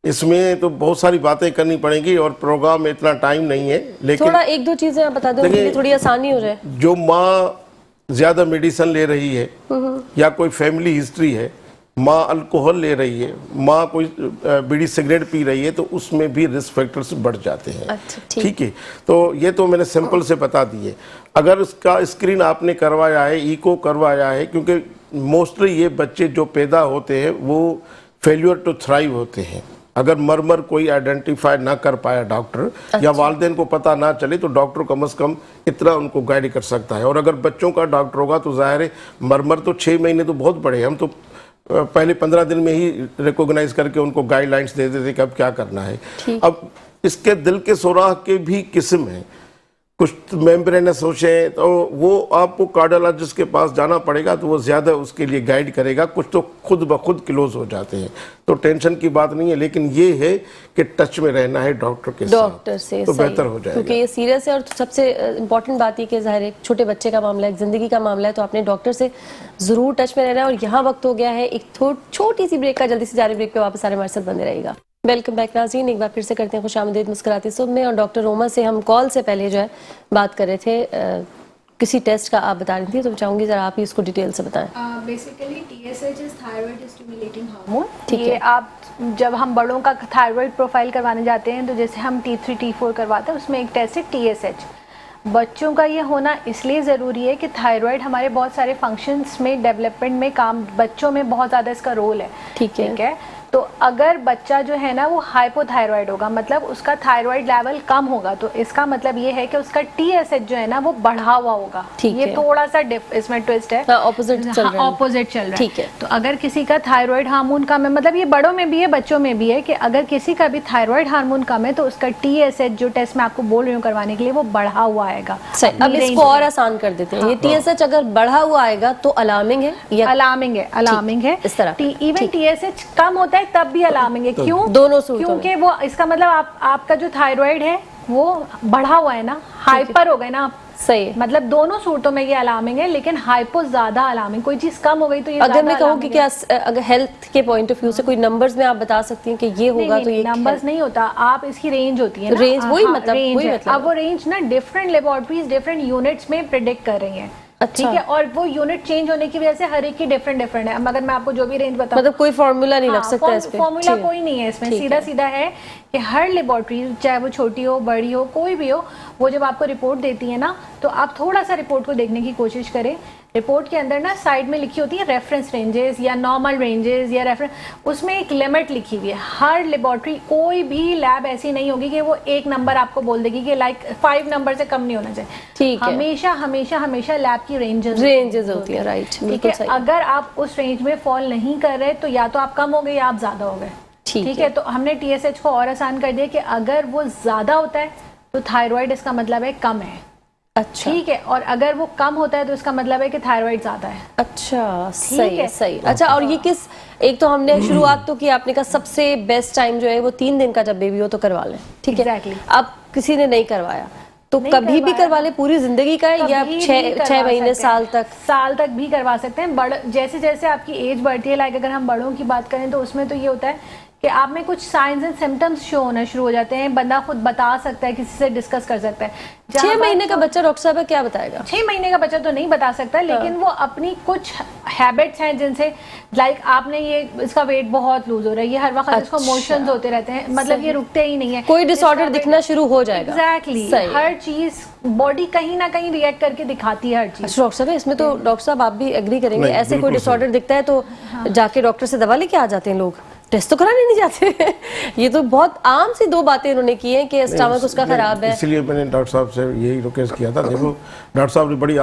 इसमें तो बहुत सारी बातें करनी पड़ेंगी और प्रोग्राम में इतना टाइम नहीं है, लेकिन थोड़ा 1-2 चीजें आप बता दें, उनके लिए थोड़ी आसानी हो जाए। जो माँ ज़्यादा मेडिसिन ले रही है या कोई फैमिली हिस्ट्री है, माँ अल्कोहल ले रही है, माँ कोई बीड़ी सिगरेट पी रही है, तो उसमें भी रिस्क फैक्टर्स बढ़ जाते हैं। अच्छा, ठीक है, तो ये तो मैंने सिंपल से बता दिए। अगर उसका स्क्रीन आपने करवाया है, इको करवाया है, क्योंकि मोस्टली ये बच्चे जो पैदा होते हैं वो फेल्यूर टू थ्राइव होते हैं। अगर मरमर कोई आइडेंटिफाई ना कर पाया डॉक्टर या वालिदैन को पता ना चले तो डॉक्टर कम से कम इतना उनको गाइड कर सकता है। और अगर बच्चों का डॉक्टर होगा तो जाहिर है मरमर तो 6 महीने तो बहुत बड़े हैं, हम तो पहले 15 दिन में ही रिकॉग्नाइज करके उनको गाइडलाइंस दे देते कि अब क्या करना है। अब इसके दिल के सुराख के भी किस्म हैं, कुछ मेम्ब्रेनस होते हैं, तो वो आपको कार्डियोलॉजिस्ट के पास जाना पड़ेगा, तो वो ज़्यादा उसके लिए गाइड करेगा। कुछ तो खुद ब खुद क्लोज हो जाते हैं, तो टेंशन की बात नहीं है, लेकिन ये है कि टच में रहना है डॉक्टर के साथ, डॉक्टर से, तो बेहतर हो जाएगा, क्योंकि ये सीरियस है। और सबसे इम्पोर्टेंट बात ये कि ज़ाहिर है छोटे बच्चे का मामला है, ज़िंदगी का मामला है, तो आपने डॉक्टर से ज़रूर टच में रहना है। और यहाँ वक्त हो गया है एक छोटी सी ब्रेक का, जल्दी से जारी ब्रेक पे वापस आने हमारे साथ बने रहेगा। वेलकम बैक नाज़रीन, एक बार फिर से करते हैं खुशामदीद मुस्कुराती सुबह में। और डॉक्टर रोमा से हम कॉल से पहले जो है बात कर रहे थे, किसी टेस्ट का आप बता रही थी, तो मैं चाहूँगी ज़रा आप ही इसको डिटेल से बताएं। Basically TSH is thyroid stimulating hormone. ठीक ये है। आप जब हम बड़ों का थायराइड प्रोफाइल करवाने जाते हैं तो जैसे हम T3 T4 करवाते हैं, उसमें एक टेस्ट है TSH। बच्चों का ये होना इसलिए ज़रूरी है कि थायराइड हमारे बहुत सारे फंक्शंस में, डेवलपमेंट में, काम, बच्चों में बहुत ज़्यादा इसका रोल है। ठीक है। तो अगर बच्चा जो है ना वो हाइपोथायराइड होगा, मतलब उसका थायराइड लेवल कम होगा, तो इसका मतलब ये है कि उसका TSH जो है ना वो बढ़ा हुआ होगा। ठीक ये है। थोड़ा सा इसमें ट्विस्ट है, ऑपोजिट चल रहा है। ऑपोजिट चल रहा है। ठीक है। तो अगर किसी का थायराइड हार्मोन कम है, मतलब ये बड़ों में भी है बच्चों में भी है, कि अगर किसी का भी थायराइड हार्मोन कम है तो उसका TSH जो टेस्ट मैं आपको बोल रही हूँ करवाने के लिए, वो बढ़ा हुआ आएगा। सही, अब इसको और आसान कर देते हैं। ये TSH अगर बढ़ा हुआ आएगा तो अलार्मिंग है या अलार्मिंग है? अलार्मिंग है इस तरह। इवन TSH कम होता है तब भी अलार्मिंग है। क्यों? दोनों सूरतों में। क्योंकि वो, इसका मतलब आपका जो थायराइड है वो बढ़ा हुआ है ना, हाइपर हो गए ना आप। सही है। मतलब दोनों सूरतों में ये अलार्मिंग है, लेकिन हाइपो ज्यादा अलार्मिंग। कोई चीज कम हो गई तो ये अगर मैं कहूँ कि क्या अगर हेल्थ के पॉइंट ऑफ व्यू से कोई नंबर्स में आप बता सकती हैं कि ये होगा तो ये नंबर्स नहीं होता, आप इसकी रेंज होती है ना, रेंज वही हाँ, मतलब रेंज वही है। मतलब अब वो रेंज ना डिफरेंट लेबोरेटरीज डिफरेंट यूनिट्स में प्रिडिक्ट कर रही हैं। अच्छा। ठीक है, और वो यूनिट चेंज होने की वजह से हर एक की डिफरेंट है। मगर मैं आपको जो भी रेंज बताऊं, मतलब कोई फार्मूला नहीं लग सकता इस पे। फॉर्मूला कोई नहीं है इसमें, सीधा सीधा है कि हर लेबोरेटरी, चाहे वो छोटी हो बड़ी हो कोई भी हो, वो जब आपको रिपोर्ट देती है ना, तो आप थोड़ा सा रिपोर्ट को देखने की कोशिश करें। रिपोर्ट के अंदर ना साइड में लिखी होती है रेफरेंस रेंजेस या नॉर्मल रेंजेस या रेफरेंस, उसमें एक लिमिट लिखी हुई है। हर लेबोरेटरी, कोई भी लैब ऐसी नहीं होगी कि वो एक नंबर आपको बोल देगी कि लाइक 5 नंबर से कम नहीं होना चाहिए। ठीक है। हमेशा हमेशा हमेशा लैब की रेंजेस होती है। राइट, ठीक है। अगर आप उस रेंज में फॉल नहीं कर रहे तो या तो आप कम हो गए या आप ज्यादा हो गए। ठीक है, तो हमने TSH को और आसान कर दिया कि अगर वो ज्यादा होता है तो थायराइड इसका मतलब है कम है। اچھا ٹھیک ہے, اور اگر وہ کم ہوتا ہے تو اس کا مطلب ہے کہ تھائرائڈ زیادہ ہے. اچھا صحیح ہے. صحیح. اچھا, اور یہ کس, ایک تو ہم نے شروعات تو کی, آپ نے کہا سب سے بیسٹ ٹائم جو ہے وہ 3 دن کا جب بیبی ہو تو کروا لیں, ٹھیک ہے. Exactly. اب کسی نے نہیں کروایا تو نہیں کبھی بھی کروایا. کروا لیں, پوری زندگی کا ہے یا کبھی بھی 6 کروا مہینے سکتے ہیں. سال تک؟ سال تک بھی کروا سکتے ہیں. جیسے جیسے آپ کی ایج بڑھتی ہے, لائک اگر ہم بڑوں کی بات کریں تو اس میں تو یہ ہوتا ہے کہ آپ میں کچھ سائنز اینڈ سمٹمز شو ہونا شروع ہو جاتے ہیں, بندہ خود بتا سکتا ہے, کسی سے ڈسکس کر سکتا ہے. 6 مہینے کا بچہ ڈاکٹر صاحب کیا بتائے گا؟ 6 مہینے کا بچہ تو نہیں بتا سکتا, لیکن وہ اپنی کچھ ہیبٹس ہیں جن سے, لائک آپ نے یہ اس کا ویٹ بہت لوز ہو رہا ہے, یہ ہر وقت اس کو موشنز ہوتے رہتے ہیں, مطلب یہ رکتے ہی نہیں ہے, کوئی ڈس آرڈر دکھنا شروع ہو جائے گا. ایگزیکٹلی ہر چیز باڈی کہیں نہ کہیں ریئیکٹ کر کے دکھاتی ہے ہر چیز. ڈاکٹر صاحب اس میں تو ڈاکٹر صاحب آپ بھی ایگری کریں گے, ایسے کوئی ڈس آرڈر دکھتا ہے تو جا کے ڈاکٹر سے دوا لے کے آ جاتے ہیں لوگ, ٹیسٹ تو کرانے نہیں جاتے. یہ تو بہت عام سی 2 باتیں انہوں نے کی ہیں کہ اسٹمک اس کا خراب ہے. اس لیے میں نے ڈاکٹر صاحب سے یہی ریکویسٹ کیا تھا. دیکھو ڈاکٹر صاحب نے بڑی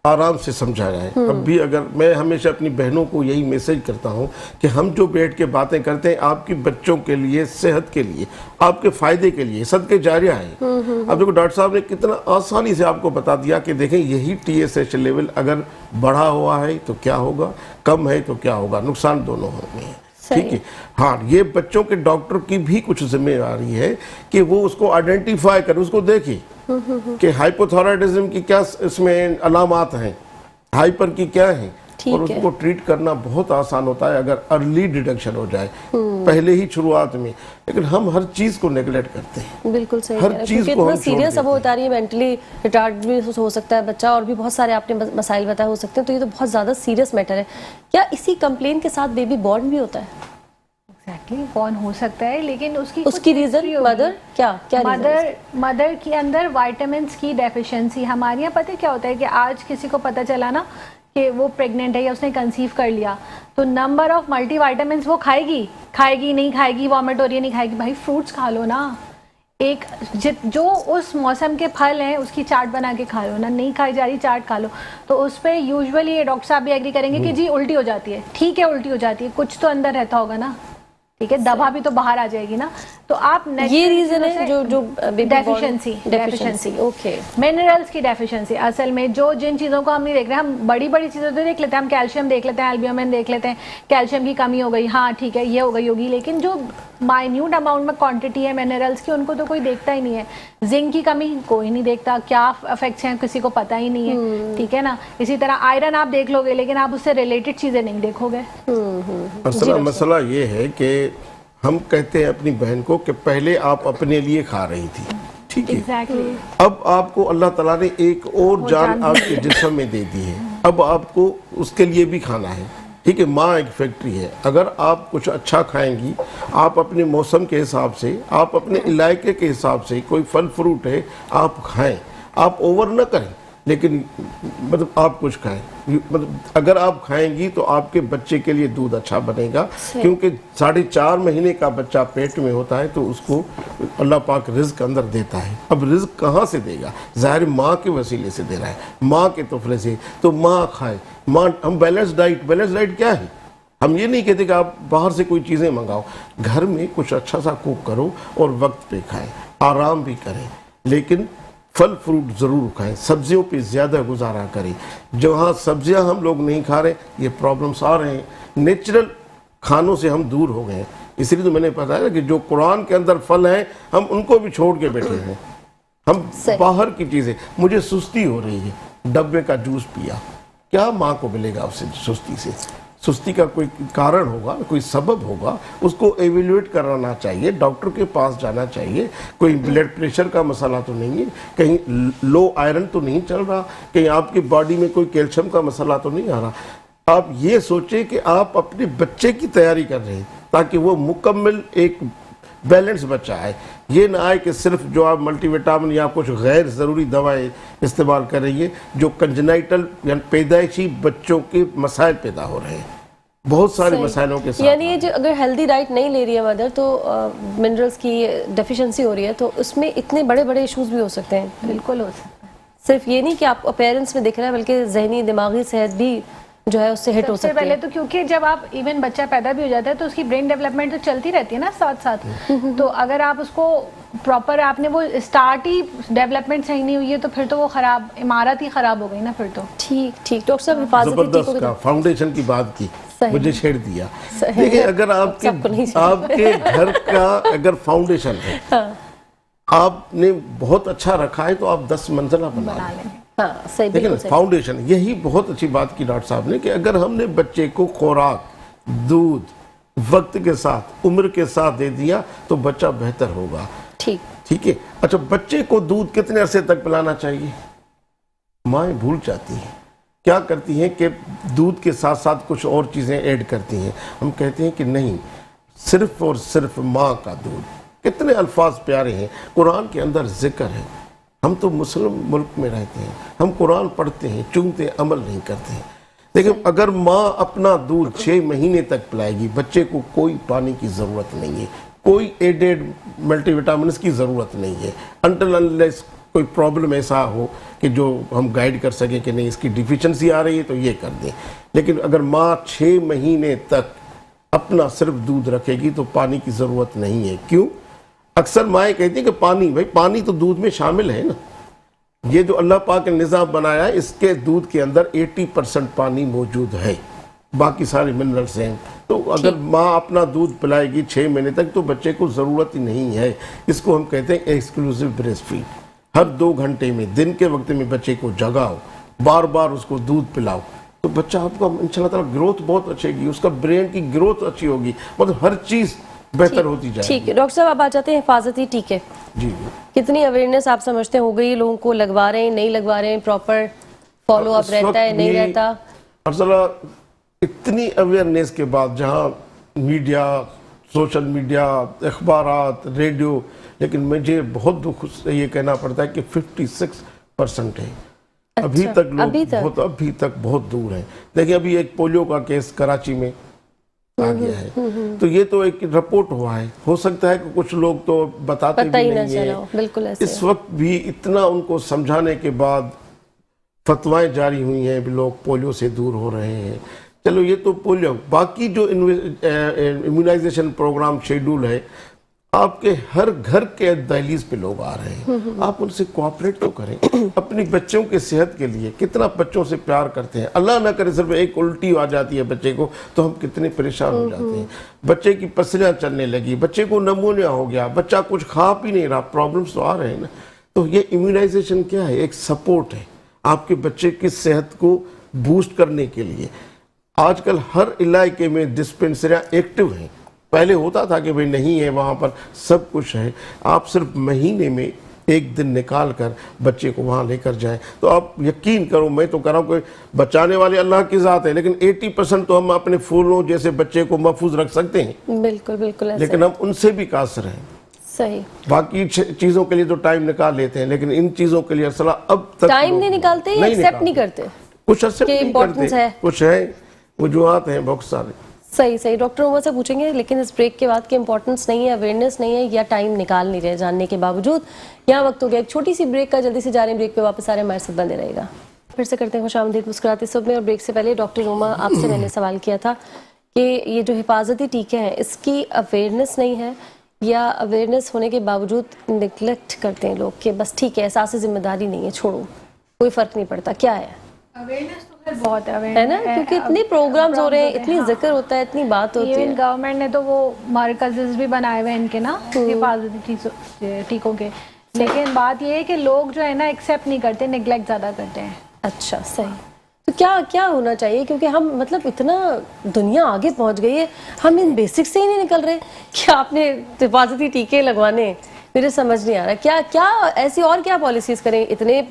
آرام سے سمجھایا ہے. اب بھی اگر میں ہمیشہ اپنی بہنوں کو یہی میسج کرتا ہوں کہ ہم جو بیٹھ کے باتیں کرتے ہیں آپ کی بچوں کے لیے, صحت کے لیے, آپ کے فائدے کے لیے, صدقے جاریہ ہیں. اب دیکھو ڈاکٹر صاحب نے کتنا آسانی سے آپ کو بتا دیا کہ دیکھیں یہی TSH لیول اگر بڑھا ہوا ہے تو کیا ہوگا, کم ہے تو کیا ہوگا, نقصان دونوں ہوں گے. ٹھیک ہے. ہاں, یہ بچوں کے ڈاکٹر کی بھی کچھ ذمہ داری ہے کہ وہ اس کو آئیڈینٹیفائی کرے, اس کو دیکھے کہ ہائپوتھائرائڈزم کی کیا اس میں علامات ہیں, ہائپر کی کیا ہیں, اور اس کو ٹریٹ کرنا بہت آسان ہوتا ہے اگر ارلی ڈیٹیکشن ہو جائے, پہلے ہی شروعات میں. لیکن ہم ہر چیز کو نیگلیکٹ کرتے ہیں. بالکل صحیح, ہر چیز کیونکہ کو اتنا ہم چھوڑ سیریس اب دیتے ہیں. ہوتا رہی ہے, مینٹلی ریٹارڈ بھی ہو سکتا ہے بچہ, اور بھی بہت سارے آپ نے مسائل بتائے ہو سکتے ہیں, تو یہ تو بہت زیادہ سیریس میٹر ہے. کیا اسی کمپلین کے ساتھ بیبی بورن بھی ہوتا ہے؟ ایگزیکٹلی کون ہو سکتا ہے, لیکن اس کی ریزن مدر کیا مدر کے اندر وائٹامنس کی ڈیفیشنسی. ہمارے یہاں پتہ کیا ہوتا ہے کہ آج کسی کو پتہ چلا نا کہ وہ پریگننٹ ہے یا اس نے کنسیو کر لیا, تو نمبر آف ملٹی وائٹامنس وہ کھائے گی نہیں کھائے گی, وامٹ ہو رہی ہے نہیں کھائے گی. بھائی فروٹس کھا لو نا, ایک جو اس موسم کے پھل ہیں اس کی چاٹ بنا کے کھا لو نا, نہیں کھائی جا رہی چاٹ کھا لو. تو اس پہ یوزولی ڈاکٹر صاحب بھی ایگری کریں گے کہ جی الٹی ہو جاتی ہے. ٹھیک ہے الٹی ہو جاتی ہے, کچھ تو اندر رہتا ہوگا نا, ٹھیک ہے, دوا بھی تو باہر آ جائے گی نا. تو آپ یہ ریزن ہے جو ڈیفیشنسی اوکے, منرلز کی ڈیفیشنسی. اصل میں جن چیزوں کو ہم نہیں دیکھ رہے, ہم بڑی بڑی چیزیں تو دیکھ لیتے ہیں, ہم کیلشیم دیکھ لیتے ہیں, البیومن دیکھ لیتے ہیں, کیلشیم کی کمی ہو گئی, ہاں ٹھیک ہے یہ ہو گئی ہوگی, لیکن جو مائنیوٹ اماؤنٹ میں کوانٹٹی ہے منرلز کی, ان کو تو کوئی دیکھتا ہی نہیں ہے. زنک کی کمی کوئی نہیں دیکھتا, کیا افیکٹس ہیں کسی کو پتہ ہی نہیں ہے, ٹھیک ہے نا. اسی طرح آئرن آپ دیکھ لو گے لیکن آپ اس سے ریلیٹڈ چیزیں نہیں دیکھو گے. مسئلہ یہ ہے کہ ہم کہتے ہیں اپنی بہن کو کہ پہلے آپ اپنے لیے کھا رہی تھی, ٹھیک ہے, اب آپ کو اللہ تعالیٰ نے ایک اور جان آپ کے جسم میں دے دی ہے, اب آپ کو اس کے لیے بھی کھانا ہے. ٹھیک ہے, ماں ایک فیکٹری ہے. اگر آپ کچھ اچھا کھائیں گی, آپ اپنے موسم کے حساب سے, آپ اپنے علاقے کے حساب سے, کوئی پھل فروٹ ہے آپ کھائیں, آپ اوور نہ کریں, لیکن مطلب آپ کچھ کھائیں. مطلب اگر آپ کھائیں گی تو آپ کے بچے کے لیے دودھ اچھا بنے گا, کیونکہ 4.5 مہینے کا بچہ پیٹ میں ہوتا ہے تو اس کو اللہ پاک رزق اندر دیتا ہے. اب رزق کہاں سے دے گا؟ ظاہر ماں کے وسیلے سے دے رہا ہے, ماں کے تفلے سے. تو ماں کھائے, ہم بیلنس ڈائٹ کیا ہے؟ ہم یہ نہیں کہتے کہ آپ باہر سے کوئی چیزیں منگاؤ, گھر میں کچھ اچھا سا کوک کرو اور وقت پہ کھائیں, آرام بھی کریں, لیکن پھل فروٹ ضرور کھائیں, سبزیوں پہ زیادہ گزارا کریں. جہاں سبزیاں ہم لوگ نہیں کھا رہے, یہ پرابلمس آ رہے ہیں. نیچرل کھانوں سے ہم دور ہو گئے ہیں, اس لیے تو میں نے بتایا کہ جو قرآن کے اندر پھل ہیں ہم ان کو بھی چھوڑ کے بیٹھے ہیں. ہم باہر کی چیزیں, مجھے سستی ہو رہی ہے, ڈبے کا جوس پیا, کیا ماں کو ملے گا اس سے سستی سے؟ سستی کا کوئی کارن ہوگا, کوئی سبب ہوگا, اس کو ایویلویٹ کرانا چاہیے, ڈاکٹر کے پاس جانا چاہیے. کوئی بلڈ پریشر کا مسئلہ تو نہیں ہے, کہیں لو آئرن تو نہیں چل رہا, کہیں آپ کی باڈی میں کوئی کیلشیم کا مسئلہ تو نہیں آ رہا. آپ یہ سوچیں کہ آپ اپنے بچے کی تیاری کر رہے ہیں تاکہ وہ مکمل ایک بیلنس بچہ ہے. یہ نہ آئے کہ صرف جو آپ ملٹی وٹامن یا کچھ غیر ضروری دوائیں استعمال کر رہی ہے, جو کنجنائٹل یعنی پیدائشی بچوں کے مسائل پیدا ہو رہے ہیں, بہت سارے مسائلوں کے ساتھ. یعنی یہ جو اگر ہیلدی ڈائٹ نہیں لے رہی ہے مدر تو منرلز کی ڈیفیشنسی ہو رہی ہے, تو اس میں اتنے بڑے بڑے ایشوز بھی ہو سکتے ہیں. بالکل ہو سکتا ہے. صرف یہ نہیں کہ آپ اپیرنس میں دکھ رہا ہے, بلکہ ذہنی دماغی صحت بھی جو ہے اس سے ہٹ ہو سکتی ہے. سب سے پہلے تو کیونکہ جب آپ ایون بچہ پیدا بھی ہو جاتا ہے تو اس کی برین ڈیولپمنٹ تو چلتی رہتی ہے نا ساتھ ساتھ, تو اگر آپ اس کو प्रॉपर आपने वो स्टार्ट ही डेवलपमेंट सही नहीं हुई है तो फिर तो वो खराब इमारत ही खराब हो गई ना फिर तो। ठीक ठीक डॉक्टर साहब हिफाजती जबरदस्त टीकों का फाउंडेशन की बात की, सही। मुझे छेड़ दिया। सही। देखिए अगर सबको नहीं छेड़ा। आपके घर का अगर फाउंडेशन है, आपने बहुत अच्छा रखा है तो आप 10 मंजिला बना बना लें। लेंगे। हाँ सही देखिए बिल्कुल सही। फाउंडेशन, यही बहुत अच्छी बात की डॉक्टर साहब ने कि अगर हमने बच्चे को खुराक, दूध वक्त के साथ, उम्र के साथ दे दिया तो बच्चा बेहतर होगा। ठीक ठीक है। अच्छा, बच्चे को दूध कितने अरसे तक पिलाना चाहिए? माएँ भूल जाती हैं, क्या करती हैं कि दूध के साथ साथ कुछ और चीज़ें ऐड करती हैं। हम कहते हैं कि नहीं, सिर्फ और सिर्फ माँ का दूध। कितने अल्फाज प्यारे हैं, कुरान के अंदर जिक्र है। हम तो मुस्लिम मुल्क में रहते हैं, हम कुरान पढ़ते हैं, चुनते अमल नहीं करते हैं। देखिए अगर माँ अपना दूध 6 महीने तक पिलाएगी, बच्चे को कोई पानी की ज़रूरत नहीं है, कोई एडेड मल्टीविटामिन की ज़रूरत नहीं है, अनटिल अनलेस कोई प्रॉब्लम ऐसा हो कि जो हम गाइड कर सकें कि नहीं इसकी डिफिशिएंसी आ रही है तो ये कर दें। लेकिन अगर माँ 6 महीने तक अपना सिर्फ दूध रखेगी तो पानी की ज़रूरत नहीं है। क्यों? अक्सर माएँ कहती हैं कि पानी, भाई पानी तो दूध में शामिल है ना। ये जो अल्लाह पाक ने निज़ाम बनाया है, इसके दूध के अंदर 80% पानी मौजूद है, बाकी सारे मिनरल्स हैं। तो अगर माँ अपना दूध पिलाएगी 6 महीने तक तो बच्चे को ज़रूरत ही नहीं है। इसको हम कहते हैं एक्सक्लूसिव ब्रेस्ट फीड। हर 2 घंटे में, दिन के वक्त में बच्चे को जगाओ, बार बार उसको दूध पिलाओ, तो बच्चा आपका इंशाल्लाह ताला ग्रोथ बहुत अच्छी होगी, उसका ब्रेन की ग्रोथ अच्छी होगी, मतलब हर चीज़ बेहतर होती जाएगी। ठीक है डॉक्टर साहब, अब आ जाते हैं हिफाजती टीके। जी, कितनी अवेयरनेस आप समझते हो गई, लोगों को लगवा रहे हैं, नहीं लगवा रहे हैं, प्रॉपर फॉलो अप इस रहता वक्त है, नहीं भी रहता? अरसला इतनी अवेयरनेस के बाद जहाँ मीडिया, सोशल मीडिया, अखबारात, रेडियो, लेकिन मुझे बहुत दुख से ये कहना पड़ता है कि 56% है। अभी तक लोग अभी तक बहुत दूर हैं। देखिए अभी एक पोलियो का केस कराची में आ गया है, तो ये तो एक रिपोर्ट हुआ है, हो सकता है कि कुछ लोग तो बताते पता भी ही ना नहीं चला है। हो, बिल्कुल ऐसे इस वक्त भी इतना उनको समझाने के बाद फतवाएं जारी हुई हैं, भी लोग पोलियो से दूर हो रहे हैं। चलो ये तो पोलियो, बाकी जो इम्यूनाइजेशन प्रोग्राम शेड्यूल है, आपके हर घर के दहलीज पे लोग आ रहे हैं, आप उनसे कोऑपरेट तो करें अपनी बच्चों के सेहत के लिए। कितना बच्चों से प्यार करते हैं, अल्लाह ना करे सिर्फ एक उल्टी आ जाती है बच्चे को तो हम कितने परेशान हो जाते हैं। बच्चे की पसलियाँ चलने लगी, बच्चे को नमूनिया हो गया, बच्चा कुछ खा पी नहीं रहा, प्रॉब्लम्स तो आ रहे हैं ना। तो ये इम्यूनाइजेशन क्या है? एक सपोर्ट है आपके बच्चे की सेहत को बूस्ट करने के लिए। आजकल हर इलाके में डिस्पेंसरियाँ एक्टिव हैं, पहले होता था कि भाई नहीं है, वहाँ पर सब कुछ है। आप सिर्फ महीने में 1 दिन निकाल कर बच्चे को वहाँ लेकर जाएं तो आप यकीन करो, मैं तो कह रहा हूँ कि बचाने वाले अल्लाह की ज़ात है, लेकिन 80% तो हम अपने फूलों जैसे बच्चे को महफूज रख सकते हैं। बिल्कुल बिल्कुल ऐसे। लेकिन हम उनसे भी कासर हैं। सही। बाकी चीज़ों के लिए तो टाइम निकाल लेते हैं, लेकिन इन चीज़ों के लिए असल अब तक टाइम नहीं निकालते, एक्सेप्ट नहीं करते, कुछ एक्सेप्ट नहीं इम्पोर्टेंस करते, है, कुछ है वजूहात हैं बहुत सारे। सही सही। डॉक्टर उमर से पूछेंगे, लेकिन इस ब्रेक के बाद की इंपॉर्टेंस नहीं है, अवेयरनेस नहीं है, या टाइम निकाल नहीं रहे जानने के बावजूद। यहाँ वक्त हो गया एक छोटी सी ब्रेक का, जल्दी से जा रहे हैं ब्रेक पे, वापस आ रहे हैं, हमारे साथ बंदे रहेगा। फिर से करते हैं खुशामदीद मुस्कुराते सुबह में। और ब्रेक से पहले डॉक्टर उमा, आपसे मैंने सवाल किया था कि ये जो हिफाजती टीके हैं इसकी अवेयरनेस नहीं है, या अवेयरनेस होने के बावजूद निगलेक्ट करते हैं लोग कि बस ठीक है, एहसास जिम्मेदारी नहीं है, छोड़ो, कोई फ़र्क नहीं पड़ता। क्या है? अवेयरनेस तो खैर बहुत है ना, क्योंकि इतने प्रोग्राम्स हो रहे हैं, इतनी जिक्र होता है, इतनी बात होती है। गवर्नमेंट ने तो वो मरकज़ भी बनाए हुए हैं इनके ना, हिफाजती टीकों के, लेकिन बात ये है कि लोग जो है ना एक्सेप्ट नहीं करते, निगलेक्ट ज़्यादा करते हैं। अच्छा, सही। तो क्या क्या होना चाहिए, क्योंकि हम मतलब इतना दुनिया आगे पहुंच गई है, हम इन बेसिक्स से ही नहीं निकल रहे। क्या आपने हिफाजती टीके लगवाने, मुझे समझ नहीं आ रहा। क्या क्या ऐसी और क्या पॉलिसीज़ करें? इतने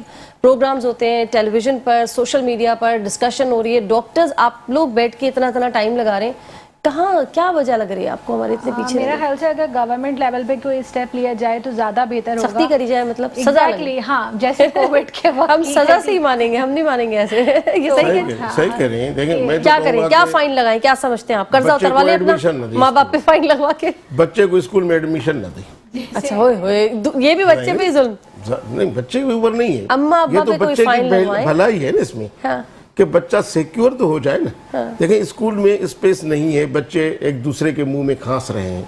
प्रोग्राम्स होते हैं टेलीविज़न पर, सोशल मीडिया पर डिस्कशन हो रही है, डॉक्टर्स आप लोग बैठ के इतना इतना टाइम लगा रहे हैं, कहाँ क्या वजह लग रही है आपको हमारे इतने पीछे? मेरा ख्याल से अगर गवर्नमेंट लेवल पे कोई स्टेप लिया जाए तो ज़्यादा बेहतर होगा। सख्ती करी जाए, मतलब सजा लगे। हाँ, जैसे कोविड के वक्त हम सजा से ही मानेंगे, हम नहीं मानेंगे ऐसे। ये सही है। सही कह रहे हैं। देखिए मैं क्या करें, क्या फाइन लगाएं, क्या समझते हैं आप? कर्जा उतरवा लें अपना, माँ बाप पे फाइन लगवा के बच्चे को स्कूल में एडमिशन न दें। अच्छा, होए ये भी बच्चे पे जुल्म? नहीं, बच्चे के ऊपर नहीं है, अम्मा ये अब्बा तो पे कोई बच्चे फाइन की लगवाएं। भलाई है ना इसमें, हाँ। कि बच्चा सिक्योर तो हो जाए ना। देखिए स्कूल में स्पेस नहीं है, बच्चे एक दूसरे के मुंह में खांस रहे हैं,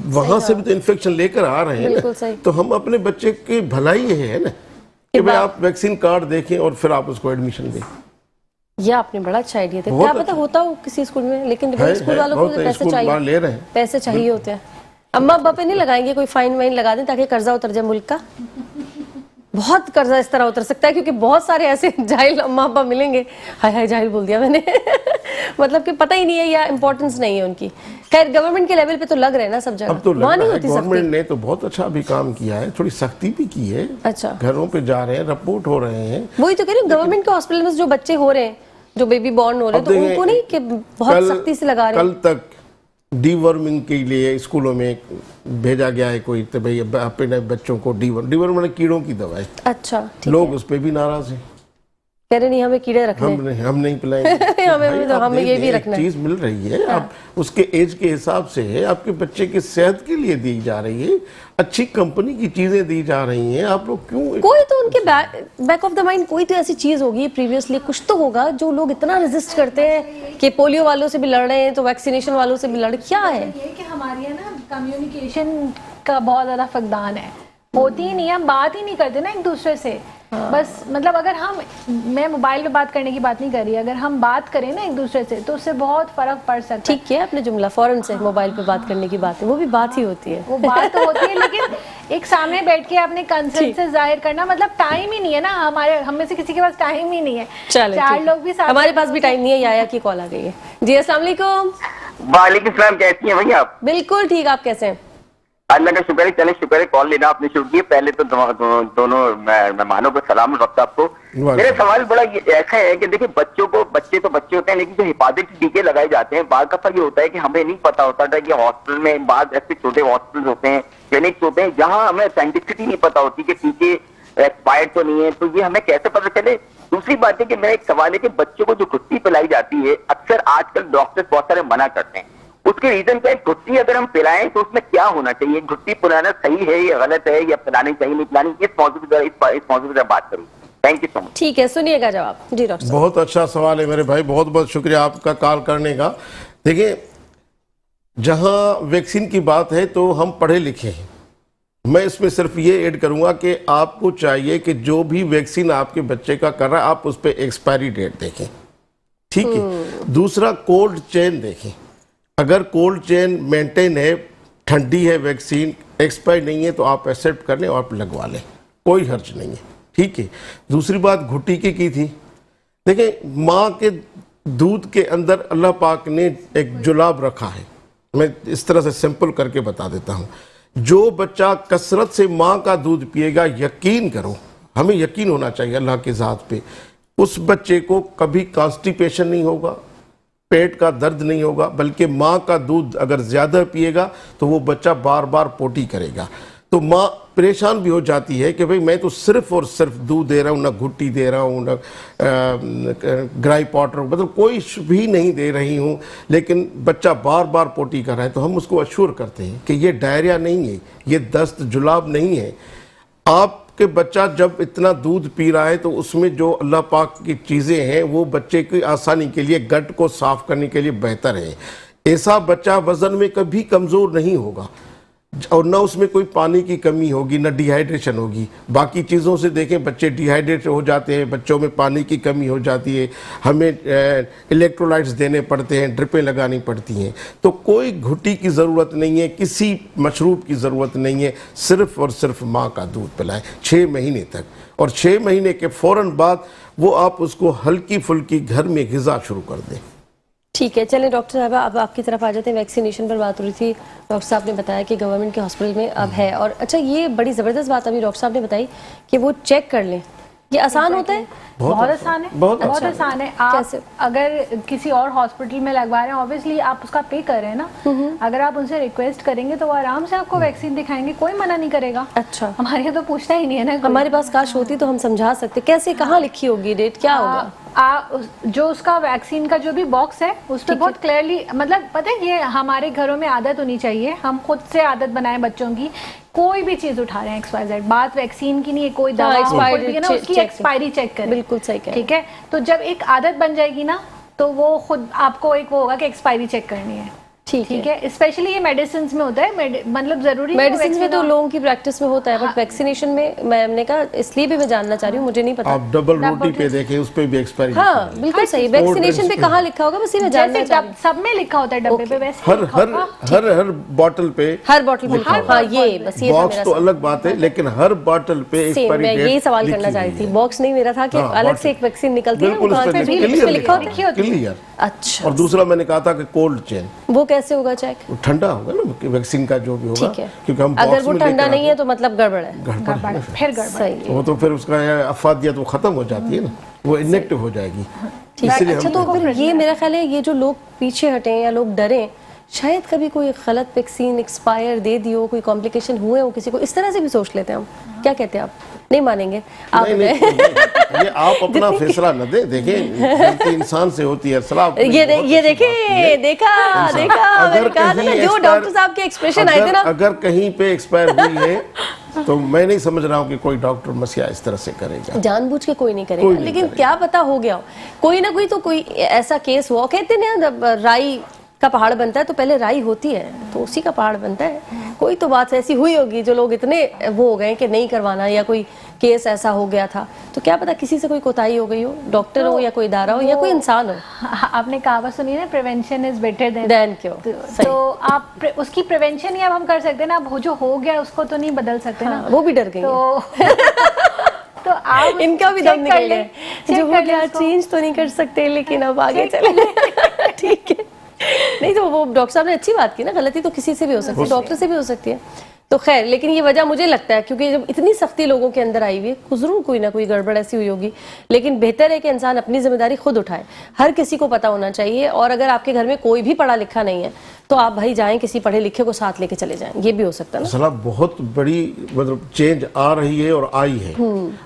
वहां से भी तो इन्फेक्शन लेकर आ रहे हैं बिल्कुल ना। सही। तो हम अपने बच्चे की भलाई ये है ना कि भाई आप वैक्सीन कार्ड देखें और फिर आप उसको एडमिशन दें। ये आपने बड़ा अच्छा आइडिया दिया। बहुत क्या पता अच्छा। होता हो किसी स्कूल में, लेकिन है, स्कूल वालों को बहुत तो है, पैसे स्कूल चाहिए, वाले ले रहे हैं। पैसे चाहिए होते हैं। अम्मा अब्बा पे नहीं लगाएंगे कोई फाइन वाइन लगा दें ताकि कर्जा उतर जाए मुल्क का? बहुत कर्जा इस तरह उतर सकता है क्योंकि बहुत सारे ऐसे जाहिल अम्मा अब्बा मिलेंगे। हाय हाय जाहिल बोल दिया मैंने मतलब कि पता ही नहीं है या इंपॉर्टेंस नहीं है उनकी। खैर गवर्नमेंट के लेवल पे तो लग रहे हैं ना सब जगह। अब तो लग वहाँ नहीं रहा है होती गवर्नमेंट सख्ती। ने तो बहुत अच्छा भी काम किया है, थोड़ी सख्ती भी की है। अच्छा घरों पे जा रहे हैं, रिपोर्ट हो रहे हैं। वही तो कह रही हूँ, गवर्नमेंट के हॉस्पिटल में जो बच्चे हो रहे हैं, जो बेबी बॉर्न हो रहे हैं, अब तो देखिए, उनको नहीं कि बहुत सख्ती से लगा रहे हैं। कल तक डीवर्मिंग के लिए स्कूलों में भेजा गया है कोई, तो भाई अपने बच्चों को डीवर्म मतलब कीड़ों की दवा है। अच्छा ठीक लोग है। उस पे भी नाराज हैं। कह रहे नहीं हमें कीड़े रखने हैं। हम नहीं पिलाएंगे। हमें भाई, आप हमें दे ये दें, भी एक रखना है। चीज मिल रही है, आप उसके एज के हिसाब से है, आपके बच्चे की सेहत के लिए दी जा रही है, अच्छी कंपनी की चीजें दी जा रही हैं। आप लोग क्यों कोई तो उनके बैक ऑफ द माइंड कोई तो ऐसी चीज होगी प्रीवियसली, कुछ तो होगा जो लोग इतना रेजिस्ट करते हैं कि पोलियो वालों से भी लड़ रहे हैं तो वैक्सीनेशन वालों से भी लड़, क्या है? ये कि हमारी है ना कम्युनिकेशन का बहुत ज़्यादा फकदान है, होती ही नहीं है, हम बात ही नहीं करते ना एक दूसरे से। बस मतलब अगर हम, मैं मोबाइल पे बात करने की बात नहीं कर रही, अगर हम बात करें ना एक दूसरे से तो उससे बहुत फर्क पड़ सकता है। ठीक है अपने जुमला फौरन से मोबाइल पे बात करने की बात है, वो भी बात ही होती है। वो बात तो होती है लेकिन एक सामने बैठ के अपने कंसर्न से जाहिर करना, मतलब टाइम ही नहीं है ना, हमारे हम में से किसी के पास टाइम ही नहीं है। चलो चार ठीक। लोग भी साथ हमारे पास भी टाइम नहीं है, याया की कॉल आ गई है। जी अस्सलाम वालेकुम। वालेकुम सलाम, कैसी हैं भैया आप? बिल्कुल ठीक, आप कैसे हैं? अल्लाह का शुक्र है, चले शुक्र है कॉल लेना आपने शुरू किया। पहले तो दोनों मेहमानों को सलाम रखता आपको। मेरे सवाल बड़ा ऐसा है कि देखिए बच्चे तो बच्चे होते हैं, लेकिन जो हिफाजती टीके लगाए जाते हैं, बाद दफा ये होता है कि हमें नहीं पता होता था कि हॉस्पिटल में बाद ऐसे छोटे हॉस्पिटल होते हैं, क्लिनिक्स होते हैं, जहाँ हमें साइंटिफिसिटी नहीं पता होती कि टीके एक्सपायर्ड तो नहीं है, तो ये हमें कैसे पता चले? दूसरी बात है कि मेरा एक सवाल है कि बच्चों को जो घुट्टी पिलाई जाती है, अक्सर आजकल डॉक्टर्स बहुत सारे मना करते हैं, उसके रीजन क्या है? घुट्टी अगर हम पिलाएं तो उसमें क्या होना चाहिए? घुट्टी पिलाना सही है या गलत है, या पिलानी चाहिए नहीं पिलानी? इस मौजूद पर बात करूँ। Thank you so much. ठीक है, सुनिएगा जवाब। जी डॉक्टर साहब। बहुत अच्छा सवाल है मेरे भाई, बहुत बहुत शुक्रिया आपका कॉल करने का। देखिए, जहां वैक्सीन की बात है तो हम पढ़े लिखे हैं। मैं इसमें सिर्फ ये ऐड करूंगा कि आपको चाहिए कि जो भी वैक्सीन आपके बच्चे का कर रहा है, आप उस पर एक्सपायरी डेट देखें, ठीक है। दूसरा, कोल्ड चेन देखें। अगर कोल्ड चेन मेंटेन है, ठंडी है वैक्सीन, एक्सपायर नहीं है, तो आप एक्सेप्ट कर लें और आप लगवा लें, कोई हर्ज नहीं है, ठीक है। दूसरी बात घुट्टी की थी। देखिए, माँ के दूध के अंदर अल्लाह पाक ने एक जुलाब रखा है। मैं इस तरह से सिंपल करके बता देता हूँ। जो बच्चा कसरत से माँ का दूध पिएगा, यकीन करो, हमें यकीन होना चाहिए अल्लाह की ज़ात पे, उस बच्चे को कभी कॉन्स्टिपेशन नहीं होगा, पेट का दर्द नहीं होगा, बल्कि माँ का दूध अगर ज़्यादा पिएगा तो वो बच्चा बार बार पोटी करेगा। तो माँ परेशान भी हो जाती है कि भाई मैं तो सिर्फ और सिर्फ दूध दे रहा हूँ, ना घुट्टी दे रहा हूँ, ना ग्राई पाउडर, मतलब कोई भी नहीं दे रही हूँ, लेकिन बच्चा बार बार पोटी कर रहा है। तो हम उसको अश्योर करते हैं कि ये डायरिया नहीं है, ये दस्त जुलाब नहीं है। आपके बच्चा जब इतना दूध पी रहा है तो उसमें जो अल्लाह पाक की चीज़ें हैं वो बच्चे की आसानी के लिए, गट को साफ करने के लिए बेहतर है। ऐसा बच्चा वज़न में कभी कमज़ोर नहीं होगा और ना उसमें कोई पानी की कमी होगी, ना डिहाइड्रेशन होगी। बाकी चीज़ों से देखें, बच्चे डिहाइड्रेट हो जाते हैं, बच्चों में पानी की कमी हो जाती है, हमें इलेक्ट्रोलाइट्स देने पड़ते हैं, ड्रिपें लगानी पड़ती हैं। तो कोई घुट्टी की ज़रूरत नहीं है, किसी मशरूब की ज़रूरत नहीं है, सिर्फ़ और सिर्फ माँ का दूध पिलाएं 6 महीने तक, और 6 महीने के फ़ौरन बाद वो आप उसको हल्की फुल्की घर में ग़िज़ा शुरू कर दें। ठीक है, चलें डॉक्टर साहब अब आपकी तरफ आ जाते हैं। वैक्सीनेशन पर बात हो रही थी, डॉक्टर साहब ने बताया कि गवर्नमेंट के हॉस्पिटल में अब है, और अच्छा ये बड़ी ज़बरदस्त बात अभी डॉक्टर साहब ने बताई कि वो चेक कर लें। ये आसान होता है? बहुत आसान है, बहुत बहुत आसान है। आप कैसे? अगर किसी और हॉस्पिटल में लगवा रहे हैं, ऑब्वियसली आप उसका पे कर रहे हैं ना, अगर आप उनसे रिक्वेस्ट करेंगे तो वो आराम से आपको वैक्सीन दिखाएंगे, कोई मना नहीं करेगा। अच्छा, हमारे यहाँ तो पूछता ही नहीं है ना कोई। हमारे पास काश होती तो हम समझा सकते कैसे, कहाँ लिखी होगी डेट, क्या होगा? जो उसका वैक्सीन का जो भी बॉक्स है उस पर बहुत क्लियरली, मतलब पता है, ये हमारे घरों में आदत होनी चाहिए, हम खुद से आदत बनाएं बच्चों की। कोई भी चीज उठा रहे हैं XYZ, बात वैक्सीन की नहीं है, कोई दवा हो, कोई भी है ना, उसकी एक्सपायरी चेक करें। बिल्कुल सही कह रहे हैं। ठीक है, तो जब एक आदत बन जाएगी ना तो वो खुद आपको एक वो होगा कि एक्सपायरी चेक करनी है। ठीक है, स्पेशली ये मेडिसिन में होता है, मतलब जरूरी मेडिसिन में तो लोगों की प्रैक्टिस में होता है, बट वैक्सीनेशन में मैंने कहा इसलिए भी मैं जानना चाह रही हूँ, मुझे नहीं पता। आप डबल रोटी पे देखें, उस पे भी एक्सपायरी। हाँ बिल्कुल सही, वैक्सीनेशन पे कहाँ लिखा होगा, बस ये मैं जानना चाह रही हूँ। सब में लिखा होता है डब्बे पे, वैसे हर बॉटल पे, हर बॉटल पे, हाँ ये बस ये बॉक्स तो अलग बात है, लेकिन हर बॉटल पे एक्सपायरी मैं डेट यही सवाल करना चाह रही थी। बॉक्स नहीं मेरा था कि अलग से एक वैक्सीन निकलती है, बिल्कुल वहाँ पे भी उस पे लिखा होता है। क्लियर। अच्छा, और दूसरा मैंने कहा था कि कोल्ड चेन, वो कैसे होगा चेक? ठंडा होगा ना वैक्सीन का जो भी होगा, ठीक है, क्योंकि हम अगर बॉक्स वो में ठंडा लेकर नहीं है तो मतलब गड़बड़ है, गड़बड़ है। फिर गड़बड़। सही, वो तो फिर उसका अफादियत वो खत्म हो जाती है ना, वो इनएक्टिव हो जाएगी। ठीक है। इसलिए अच्छा, हम तो फिर ये मेरा ख्याल है, ये जो लोग पीछे हटे या लोग डरे, शायद कभी कोई गलत वैक्सीन एक्सपायर दे दी हो, कोई कॉम्प्लिकेशन हुए हो किसी को, इस तरह से भी सोच लेते हैं हम। क्या कहते हैं आप? नहीं मानेंगे आप? नहीं, ये आप अपना फैसला न दे, देखें गलती इंसान से होती है। ये देखे, देखा मैंने कहा था ना, जो डॉक्टर साहब के एक्सप्रेशन आए थे ना, अगर कहीं पे एक्सपायर हुई है तो मैं नहीं समझ रहा हूँ कि कोई डॉक्टर मसीहा इस तरह से करेगा। जानबूझ के कोई नहीं करेगा, लेकिन क्या पता हो गया हो, कोई ना कोई तो कोई ऐसा केस हुआ। कहते हैं राई का पहाड़ बनता है तो पहले राई होती है, तो उसी का पहाड़ बनता है। कोई तो बात ऐसी हुई होगी जो लोग इतने वो हो गए कि नहीं करवाना, या कोई केस ऐसा हो गया था, तो क्या पता किसी से कोई कोताही हो गई हो, डॉक्टर हो या कोई इदारा हो या कोई इंसान हो। आपने कहावत सुनी ना, prevention is better than cure. तो आप उसकी प्रिवेंशन ही अब हम कर सकते हैं ना, अब जो हो गया उसको तो नहीं बदल सकते ना। वो भी डर गई तो आप इनका भी दम निकल गया, जो हो गया चेंज तो नहीं कर सकते, लेकिन अब आगे चले। ठीक है, नहीं तो वो डॉक्टर साहब ने अच्छी बात की ना, गलती तो किसी से भी हो सकती है, डॉक्टर से भी हो सकती है। तो खैर, लेकिन ये वजह मुझे लगता है क्योंकि जब इतनी सख्ती लोगों के अंदर आई हुई है, जरूर कोई ना कोई गड़बड़ ऐसी हुई होगी। लेकिन बेहतर है कि इंसान अपनी जिम्मेदारी खुद उठाए, हर किसी को पता होना चाहिए। और अगर आपके घर में कोई भी पढ़ा लिखा नहीं है तो आप भाई जाएं, किसी पढ़े लिखे को साथ लेके चले जाएं, ये भी हो सकता है ना। सलाह बहुत बड़ी मतलब चेंज आ रही है और आई है।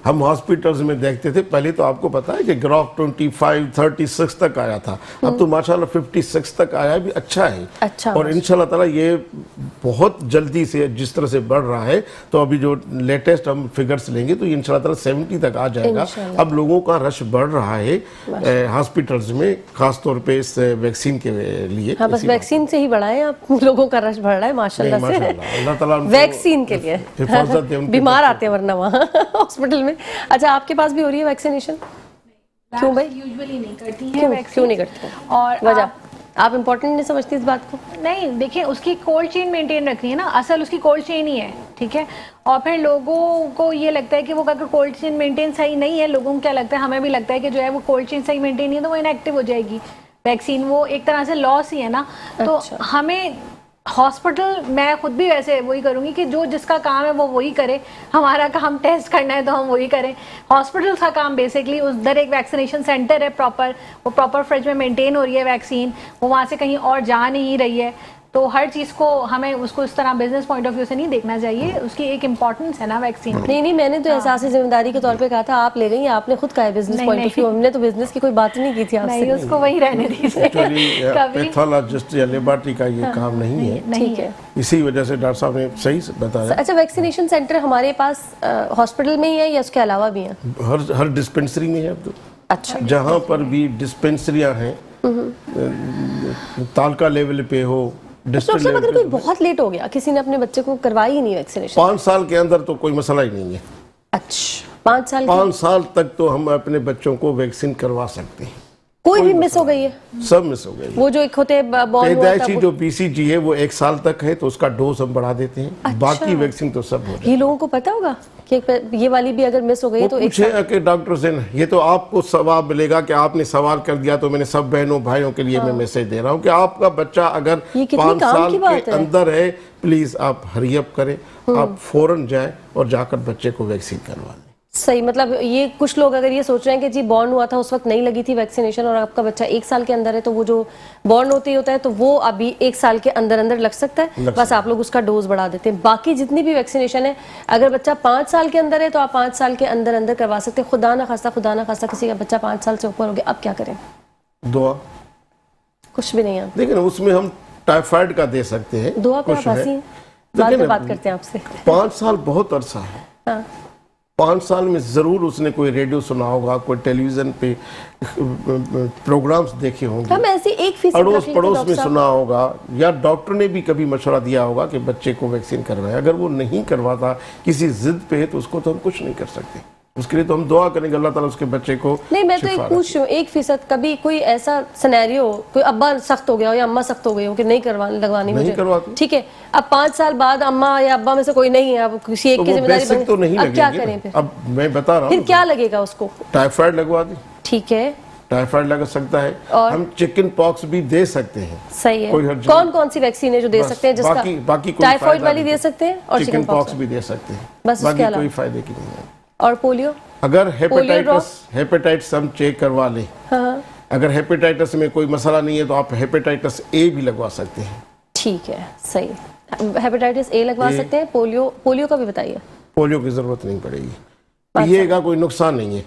हम हॉस्पिटल्स में देखते थे पहले, तो आपको पता है कि ग्राफ 25, 36 तक आया था, अब तो माशाल्लाह 56 तक आया भी, अच्छा है। अच्छा, और इंशाल्लाह ताला ये बहुत जल्दी से जिस तरह से बढ़ रहा है, तो अभी जो लेटेस्ट हम फिगर्स लेंगे तो इंशाल्लाह ताला 70 तक आ जाएगा। अब लोगों का रश बढ़ रहा है हॉस्पिटल्स में, खासतौर पे इस वैक्सीन के लिए। हाँ, बस वैक्सीन से ही बढ़ा है, आप लोगों का रश बढ़ रहा है माशाल्लाह से, अल्लाह ताला वैक्सीन के लिए हिफाजत दे उनके बीमार आते हैं वरना वहाँ हॉस्पिटल में। अच्छा, आपके पास भी हो रही है वैक्सीनेशन? क्यों भाई? यूजुअली नहीं करती है, क्यों नहीं करते? और वजह आप इम्पोर्टेंट नहीं समझती इस बात को? नहीं, देखिए उसकी कोल्ड चेन मेंटेन रखनी है ना, असल उसकी कोल्ड चेन ही है, ठीक है। और फिर लोगों को ये लगता है कि वो अगर कोल्ड चेन मेंटेन सही नहीं है, लोगों को क्या लगता है, हमें भी लगता है कि जो है वो कोल्ड चेन सही मेंटेन नहीं है तो वो इनएक्टिव हो जाएगी वैक्सीन। वो एक तरह से लॉस ही है ना। तो हमें हॉस्पिटल, मैं खुद भी वैसे वही करूंगी कि जो जिसका काम है वो वही करे। हमारा काम टेस्ट करना है तो हम वही करें। हॉस्पिटल का काम बेसिकली उधर एक वैक्सीनेशन सेंटर है प्रॉपर, वो प्रॉपर फ्रिज में मेंटेन हो रही है वैक्सीन, वो वहाँ से कहीं और जा नहीं रही है। तो हर चीज़ को हमें उसको इस तरह बिजनेस पॉइंट ऑफ व्यू से नहीं देखना चाहिए, उसकी एक इम्पोर्टेंस है ना वैक्सीन। नहीं, मैंने तो एहसास जिम्मेदारी के तौर पे कहा था, आप ले गई, आपने खुद कहा है बिजनेस पॉइंट ऑफ व्यू, हमने तो बिजनेस की कोई बात नहीं की थी आपसे। नहीं, उसको वही रहने दीजिए। पैथोलॉजिस्ट या लेबोरेटरी का ये काम नहीं है, ठीक है, इसी वजह से डॉक्टर साहब ने सही बताया। अच्छा, वैक्सीनेशन सेंटर हमारे पास हॉस्पिटल में ही है या उसके अलावा भी है? हर डिस्पेंसरी में है अब तो। अच्छा, जहाँ पर भी डिस्पेंसरियाँ हैं, तालका लेवल पे हो, डॉक्टर साहब अगर कोई बहुत लेट हो गया, किसी ने अपने बच्चे को करवाई ही नहीं वैक्सीनेशन, 5 साल के अंदर तो कोई मसला ही नहीं है। अच्छा, 5 साल तक तो हम अपने बच्चों को वैक्सीन करवा सकते हैं। कोई भी मिस हो गई है? सब मिस हो गई। वो जो एक होते पैदाइशी जो BCG है वो 1 साल तक है, तो उसका डोज हम बढ़ा देते हैं। अच्छा। बाकी वैक्सीन तो सब हो जाए। ये लोगों को पता होगा कि ये वाली भी अगर मिस हो गई तो पूछे कि डॉक्टर से, ये तो आपको सवाब मिलेगा कि आपने सवाल कर दिया, तो मैंने सब बहनों भाइयों के लिए मैं मैसेज दे रहा हूँ कि आपका बच्चा अगर 5 साल के अंदर है, प्लीज आप हरी अप करें, आप फौरन जाएं और जाकर बच्चे को वैक्सीन करवा लें। सही, मतलब ये कुछ लोग अगर ये सोच रहे हैं कि जी बॉर्न हुआ था उस वक्त नहीं लगी थी वैक्सीनेशन और आपका बच्चा 1 साल के अंदर है, तो वो जो बॉर्न होते ही होता है तो वो अभी 1 साल के अंदर अंदर लग सकता है, बस आप लोग उसका डोज बढ़ा देते हैं। बाकी जितनी भी वैक्सीनेशन है, अगर बच्चा 5 साल के अंदर है तो आप 5 साल के अंदर अंदर करवा सकते हैं। खुदा ना खास्ता किसी का बच्चा 5 साल से ऊपर हो गया, अब क्या करें? दुआ, कुछ भी नहीं है। लेकिन उसमें हम टाइफाइड का दे सकते हैं। दुआ पे आप हंसी, बाद में बात करते हैं आपसे। 5 साल बहुत अरसा है। 5 साल में ज़रूर उसने कोई रेडियो सुना होगा, कोई टेलीविज़न पे प्रोग्राम्स देखे होंगे, हम ऐसी 1% अड़ोस पड़ोस में सुना होगा, या डॉक्टर ने भी कभी मशवरा दिया होगा कि बच्चे को वैक्सीन करवाएं। अगर वो नहीं करवाता, किसी जिद पे है, तो उसको तो हम कुछ नहीं कर सकते। उसके लिए तो हम दुआ करेंगे अल्लाह ताला उसके बच्चे को नहीं, मैं तो एक शिफा पूछ रही हूँ, 1% कभी कोई ऐसा सिनेरियो, कोई अब्बा सख्त हो गया हो या अम्मा सख्त हो गई हो कि नहीं लगवानी नहीं मुझे, करवाती। ठीक है, अब 5 साल बाद अम्मा या अब्बा में से कोई नहीं है, अब किसी एक तो की वो जिम्मेदारी बेसिक तो नहीं अब क्या लगेंगे करें ना। फिर? अब मैं बता रहा फिर हूँ, क्या लगेगा उसको? टाइफाइड लगवा दी, ठीक है, टाइफाइड लग सकता है, और? हम चिकन पॉक्स भी दे सकते हैं। सही है। कोई हर्ज कौन कौन सी वैक्सीन है जो दे बस, सकते हैं, जिसका बाकी कोई टाइफाइड फायदा वाली नहीं। दे सकते हैं और चिकन पॉक्स भी दे सकते हैं, बस उसके बाकी अलावा? कोई फायदे की नहीं है। और पोलियो? अगर ड्रॉप? हेपेटाइटिस हम चेक करवा लें, हाँ, अगर हेपेटाइटिस में कोई मसला नहीं है तो आप हेपेटाइटिस ए भी लगवा सकते हैं। ठीक है, सही। हेपेटाइटिस ए लगवा सकते हैं। पोलियो का भी बताइए। पोलियो की जरूरत नहीं पड़ेगी, पिएगा कोई नुकसान नहीं है।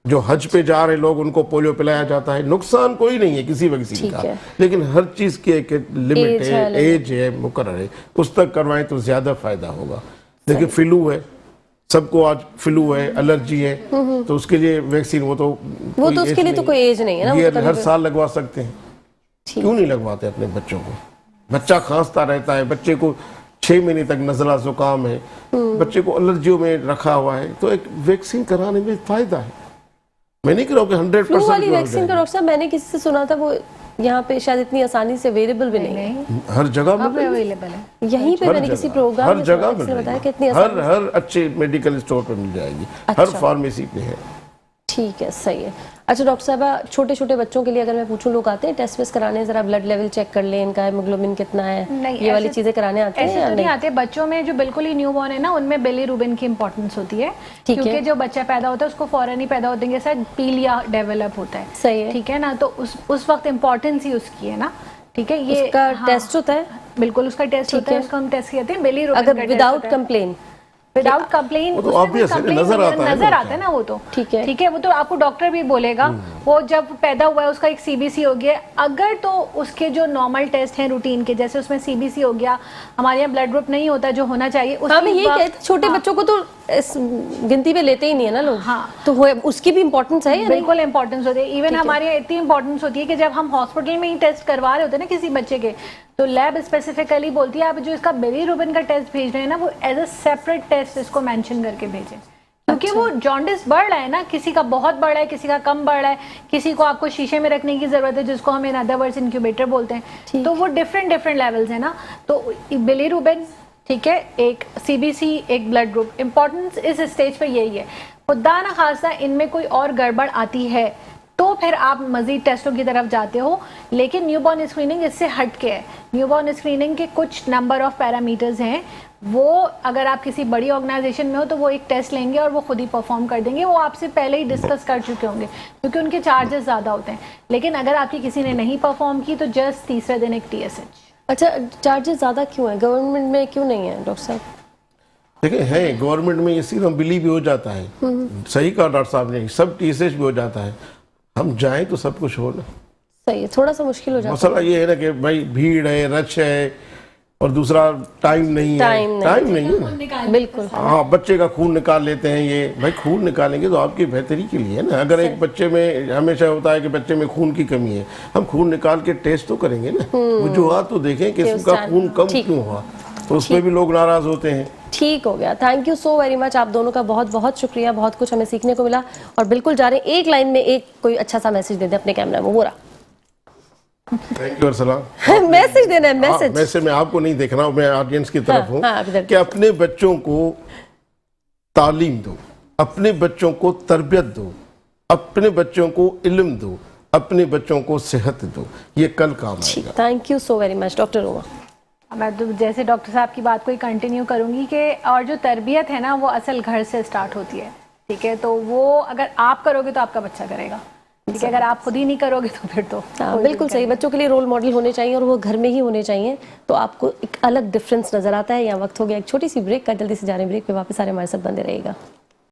जो हज पे जा रहे लोग उनको पोलियो पिलाया जाता है, नुकसान कोई नहीं है किसी वैक्सीन ठीक का, है। लेकिन हर चीज की एक लिमिट एज है, है, एज है, मुकर्रर है, उस तक करवाएं तो ज्यादा फायदा होगा। देखिए फ्लू है, सबको आज फ्लू है, एलर्जी है, तो उसके लिए वैक्सीन वो तो उसके लिए तो कोई एज नहीं है ना, वो ये तो कभी हर भी- साल लगवा सकते हैं। ठीक। क्यों नहीं लगवाते अपने बच्चों को? बच्चा खांसता रहता है, बच्चे को 6 महीने तक नजला जुकाम है, बच्चे को एलर्जियों में रखा हुआ है, तो एक वैक्सीन कराने में फायदा है। मैं नहीं कह रहा हूं कि 100% फ्लू वाली हो वैक्सीन का जाएगी। डॉक्टर साहब मैंने किसी से सुना था, वो यहाँ पे शायद इतनी आसानी से अवेलेबल भी नहीं है। हर जगह अब मिलेगी। अवेलेबल है। यहीं पे हर मैंने किसी जगह, प्रोग्राम हर में जगह सुना, किसी ने बताया कि मिल इतनी जाएगी, आसानी हर अच्छे मेडिकल स्टोर पे मिल जाएगी, हर अच्छा। फार्मेसी पे है। ठीक है, सही है। अच्छा डॉक्टर साहब, छोटे छोटे बच्चों के लिए अगर मैं पूछूं, लोग आते हैं टेस्ट वेस्ट कराने, जरा ब्लड लेवल चेक कर लें, इनका हेमोग्लोबिन कितना है, नहीं, ये वाली ऐसे- चीजें कराने आते हैं ऐसे या तो नहीं नहीं? आते। बच्चों में जो बिल्कुल ही न्यू बॉर्न है ना, उनमें बिलीरुबिन की इंपॉर्टेंस होती है, ठीक है। क्योंकि जो बच्चा पैदा होता है उसको फौरन ही पैदा होने के साथ पीलिया डेवलप होता है। सही है। ठीक है ना, तो उस वक्त इम्पोर्टेंस ही उसकी है ना। ठीक है, ये उसका हाँ, टेस्ट होता है बिल्कुल उसका टेस्ट ठीक होता है, है। उसको हम टेस्ट कहते हैं बिलीरुबिन का अगर टेस्ट विदाउट होता है। कंप्लेन? विदाउट कंप्लेन वो तो obvious है, नजर आता है नजर ना आता है ना, वो तो ठीक है। ठीक है, वो तो आपको डॉक्टर भी बोलेगा। वो जब पैदा हुआ है उसका एक सीबीसी हो गया, अगर तो उसके जो नॉर्मल टेस्ट हैं रूटीन के, जैसे उसमें सीबीसी हो गया, हमारे यहाँ ब्लड ग्रुप नहीं होता जो होना चाहिए, हाँ, मैं यही वक्त- कहती, छोटे हाँ, बच्चों को तो इस गिनती में लेते ही नहीं है ना लोग, हाँ। तो उसकी भी इम्पोर्टेंस है या नहीं? बिल्कुल इंपॉर्टेंस होती है। इवन ठीक है। हमारे यहाँ इतनी इंपॉर्टेंस होती है कि जब हम हॉस्पिटल में ही टेस्ट करवा रहे होते हैं ना किसी बच्चे के, तो लैब स्पेसिफिकली बोलती है आप जो इसका बिलीरुबिन का टेस्ट भेज रहे हैं ना, वो एज अ सेपरेट टेस्ट इसको मेंशन करके भेजें, क्योंकि वो जॉन्डिस बढ़ रहा है ना, किसी का बहुत बढ़ रहा है, किसी का कम बढ़ रहा है, किसी को आपको शीशे में रखने की जरूरत है, जिसको हम इन अदर वर्ड्स इंक्यूबेटर बोलते हैं। तो वो डिफरेंट लेवल्स है ना, तो बिलीरुबिन, ठीक है, एक सीबीसी, एक ब्लड ग्रुप, इंपॉर्टेंस इस स्टेज पे यही है। खुदा ना खासा इनमें कोई और गड़बड़ आती है तो फिर आप मजीद टेस्टों की तरफ जाते हो, लेकिन न्यूबॉर्न स्क्रीनिंग इससे हट के है। न्यूबॉर्न स्क्रीनिंग के कुछ नंबर ऑफ पैरामीटर्स हैं, वो अगर आप किसी बड़ी ऑर्गेनाइजेशन में हो तो वो एक टेस्ट लेंगे और वो खुद ही परफॉर्म कर देंगे, वो आपसे पहले ही डिस्कस कर चुके होंगे, क्योंकि उनके चार्जेस ज़्यादा होते हैं। लेकिन अगर आपकी किसी ने नहीं परफॉर्म की तो जस्ट तीसरे दिन एक TSH। अच्छा, चार्जेस ज्यादा क्यों है गवर्नमेंट में, क्यों नहीं है डॉक्टर साहब? देखिए है गवर्नमेंट में, इसी में बिली भी हो जाता है, सही कहा डॉक्टर साहब ने, सब TSH भी हो जाता है। हम जाएं तो सब कुछ हो ना। सही है, थोड़ा सा मुश्किल हो जाता मसला ये है ना कि भाई भीड़ है, रश है, और दूसरा टाइम नहीं है, टाइम नहीं है ना। है। बिल्कुल। हाँ, बच्चे का खून निकाल लेते हैं ये, भाई खून निकालेंगे तो आपकी बेहतरी के लिए है ना। अगर एक बच्चे में हमेशा होता है कि बच्चे में खून की कमी है, हम खून निकाल के टेस्ट तो करेंगे ना, वजूहात तो देखें कि उस उसका टाइम- खून कम ठीक। क्यों हुआ, तो उसमें भी लोग नाराज होते हैं। ठीक हो गया, thank you so very much, आप दोनों का बहुत बहुत शुक्रिया, बहुत कुछ हमें सीखने को मिला। और बिल्कुल जा रहे हैं एक लाइन में, एक कोई अच्छा सा मैसेज दे दे अपने कैमरा में, वो रहा। Thank you Arsala. मैसेज देना है, मैसेज। वैसे मैं आपको नहीं देख रहा हूँ, मैं ऑडियंस की तरफ हूँ हाँ, इधर। कि अपने बच्चों को तालीम दो, अपने बच्चों को तरबियत दो, अपने बच्चों को इल्म दो, अपने बच्चों को सेहत दो, ये कल काम आएगा। Thank you so very much doctor Uma. मैं तो जैसे डॉक्टर साहब की बात को ही कंटिन्यू करूंगी कि और जो तरबियत है ना, वो असल घर से स्टार्ट होती है। ठीक है, तो वो अगर आप करोगे तो आपका बच्चा करेगा। ठीक है, अगर आप खुद ही नहीं करोगे तो फिर तो हाँ, बिल्कुल सही, बच्चों के लिए रोल मॉडल होने चाहिए और वो घर में ही होने चाहिए, तो आपको एक अलग डिफरेंस नजर आता है। यहाँ वक्त हो गया एक छोटी सी ब्रेक का, जल्दी से जा रहे हैं ब्रेक पे, वापस आ रहे, हमारे साथ बंदे रहेगा।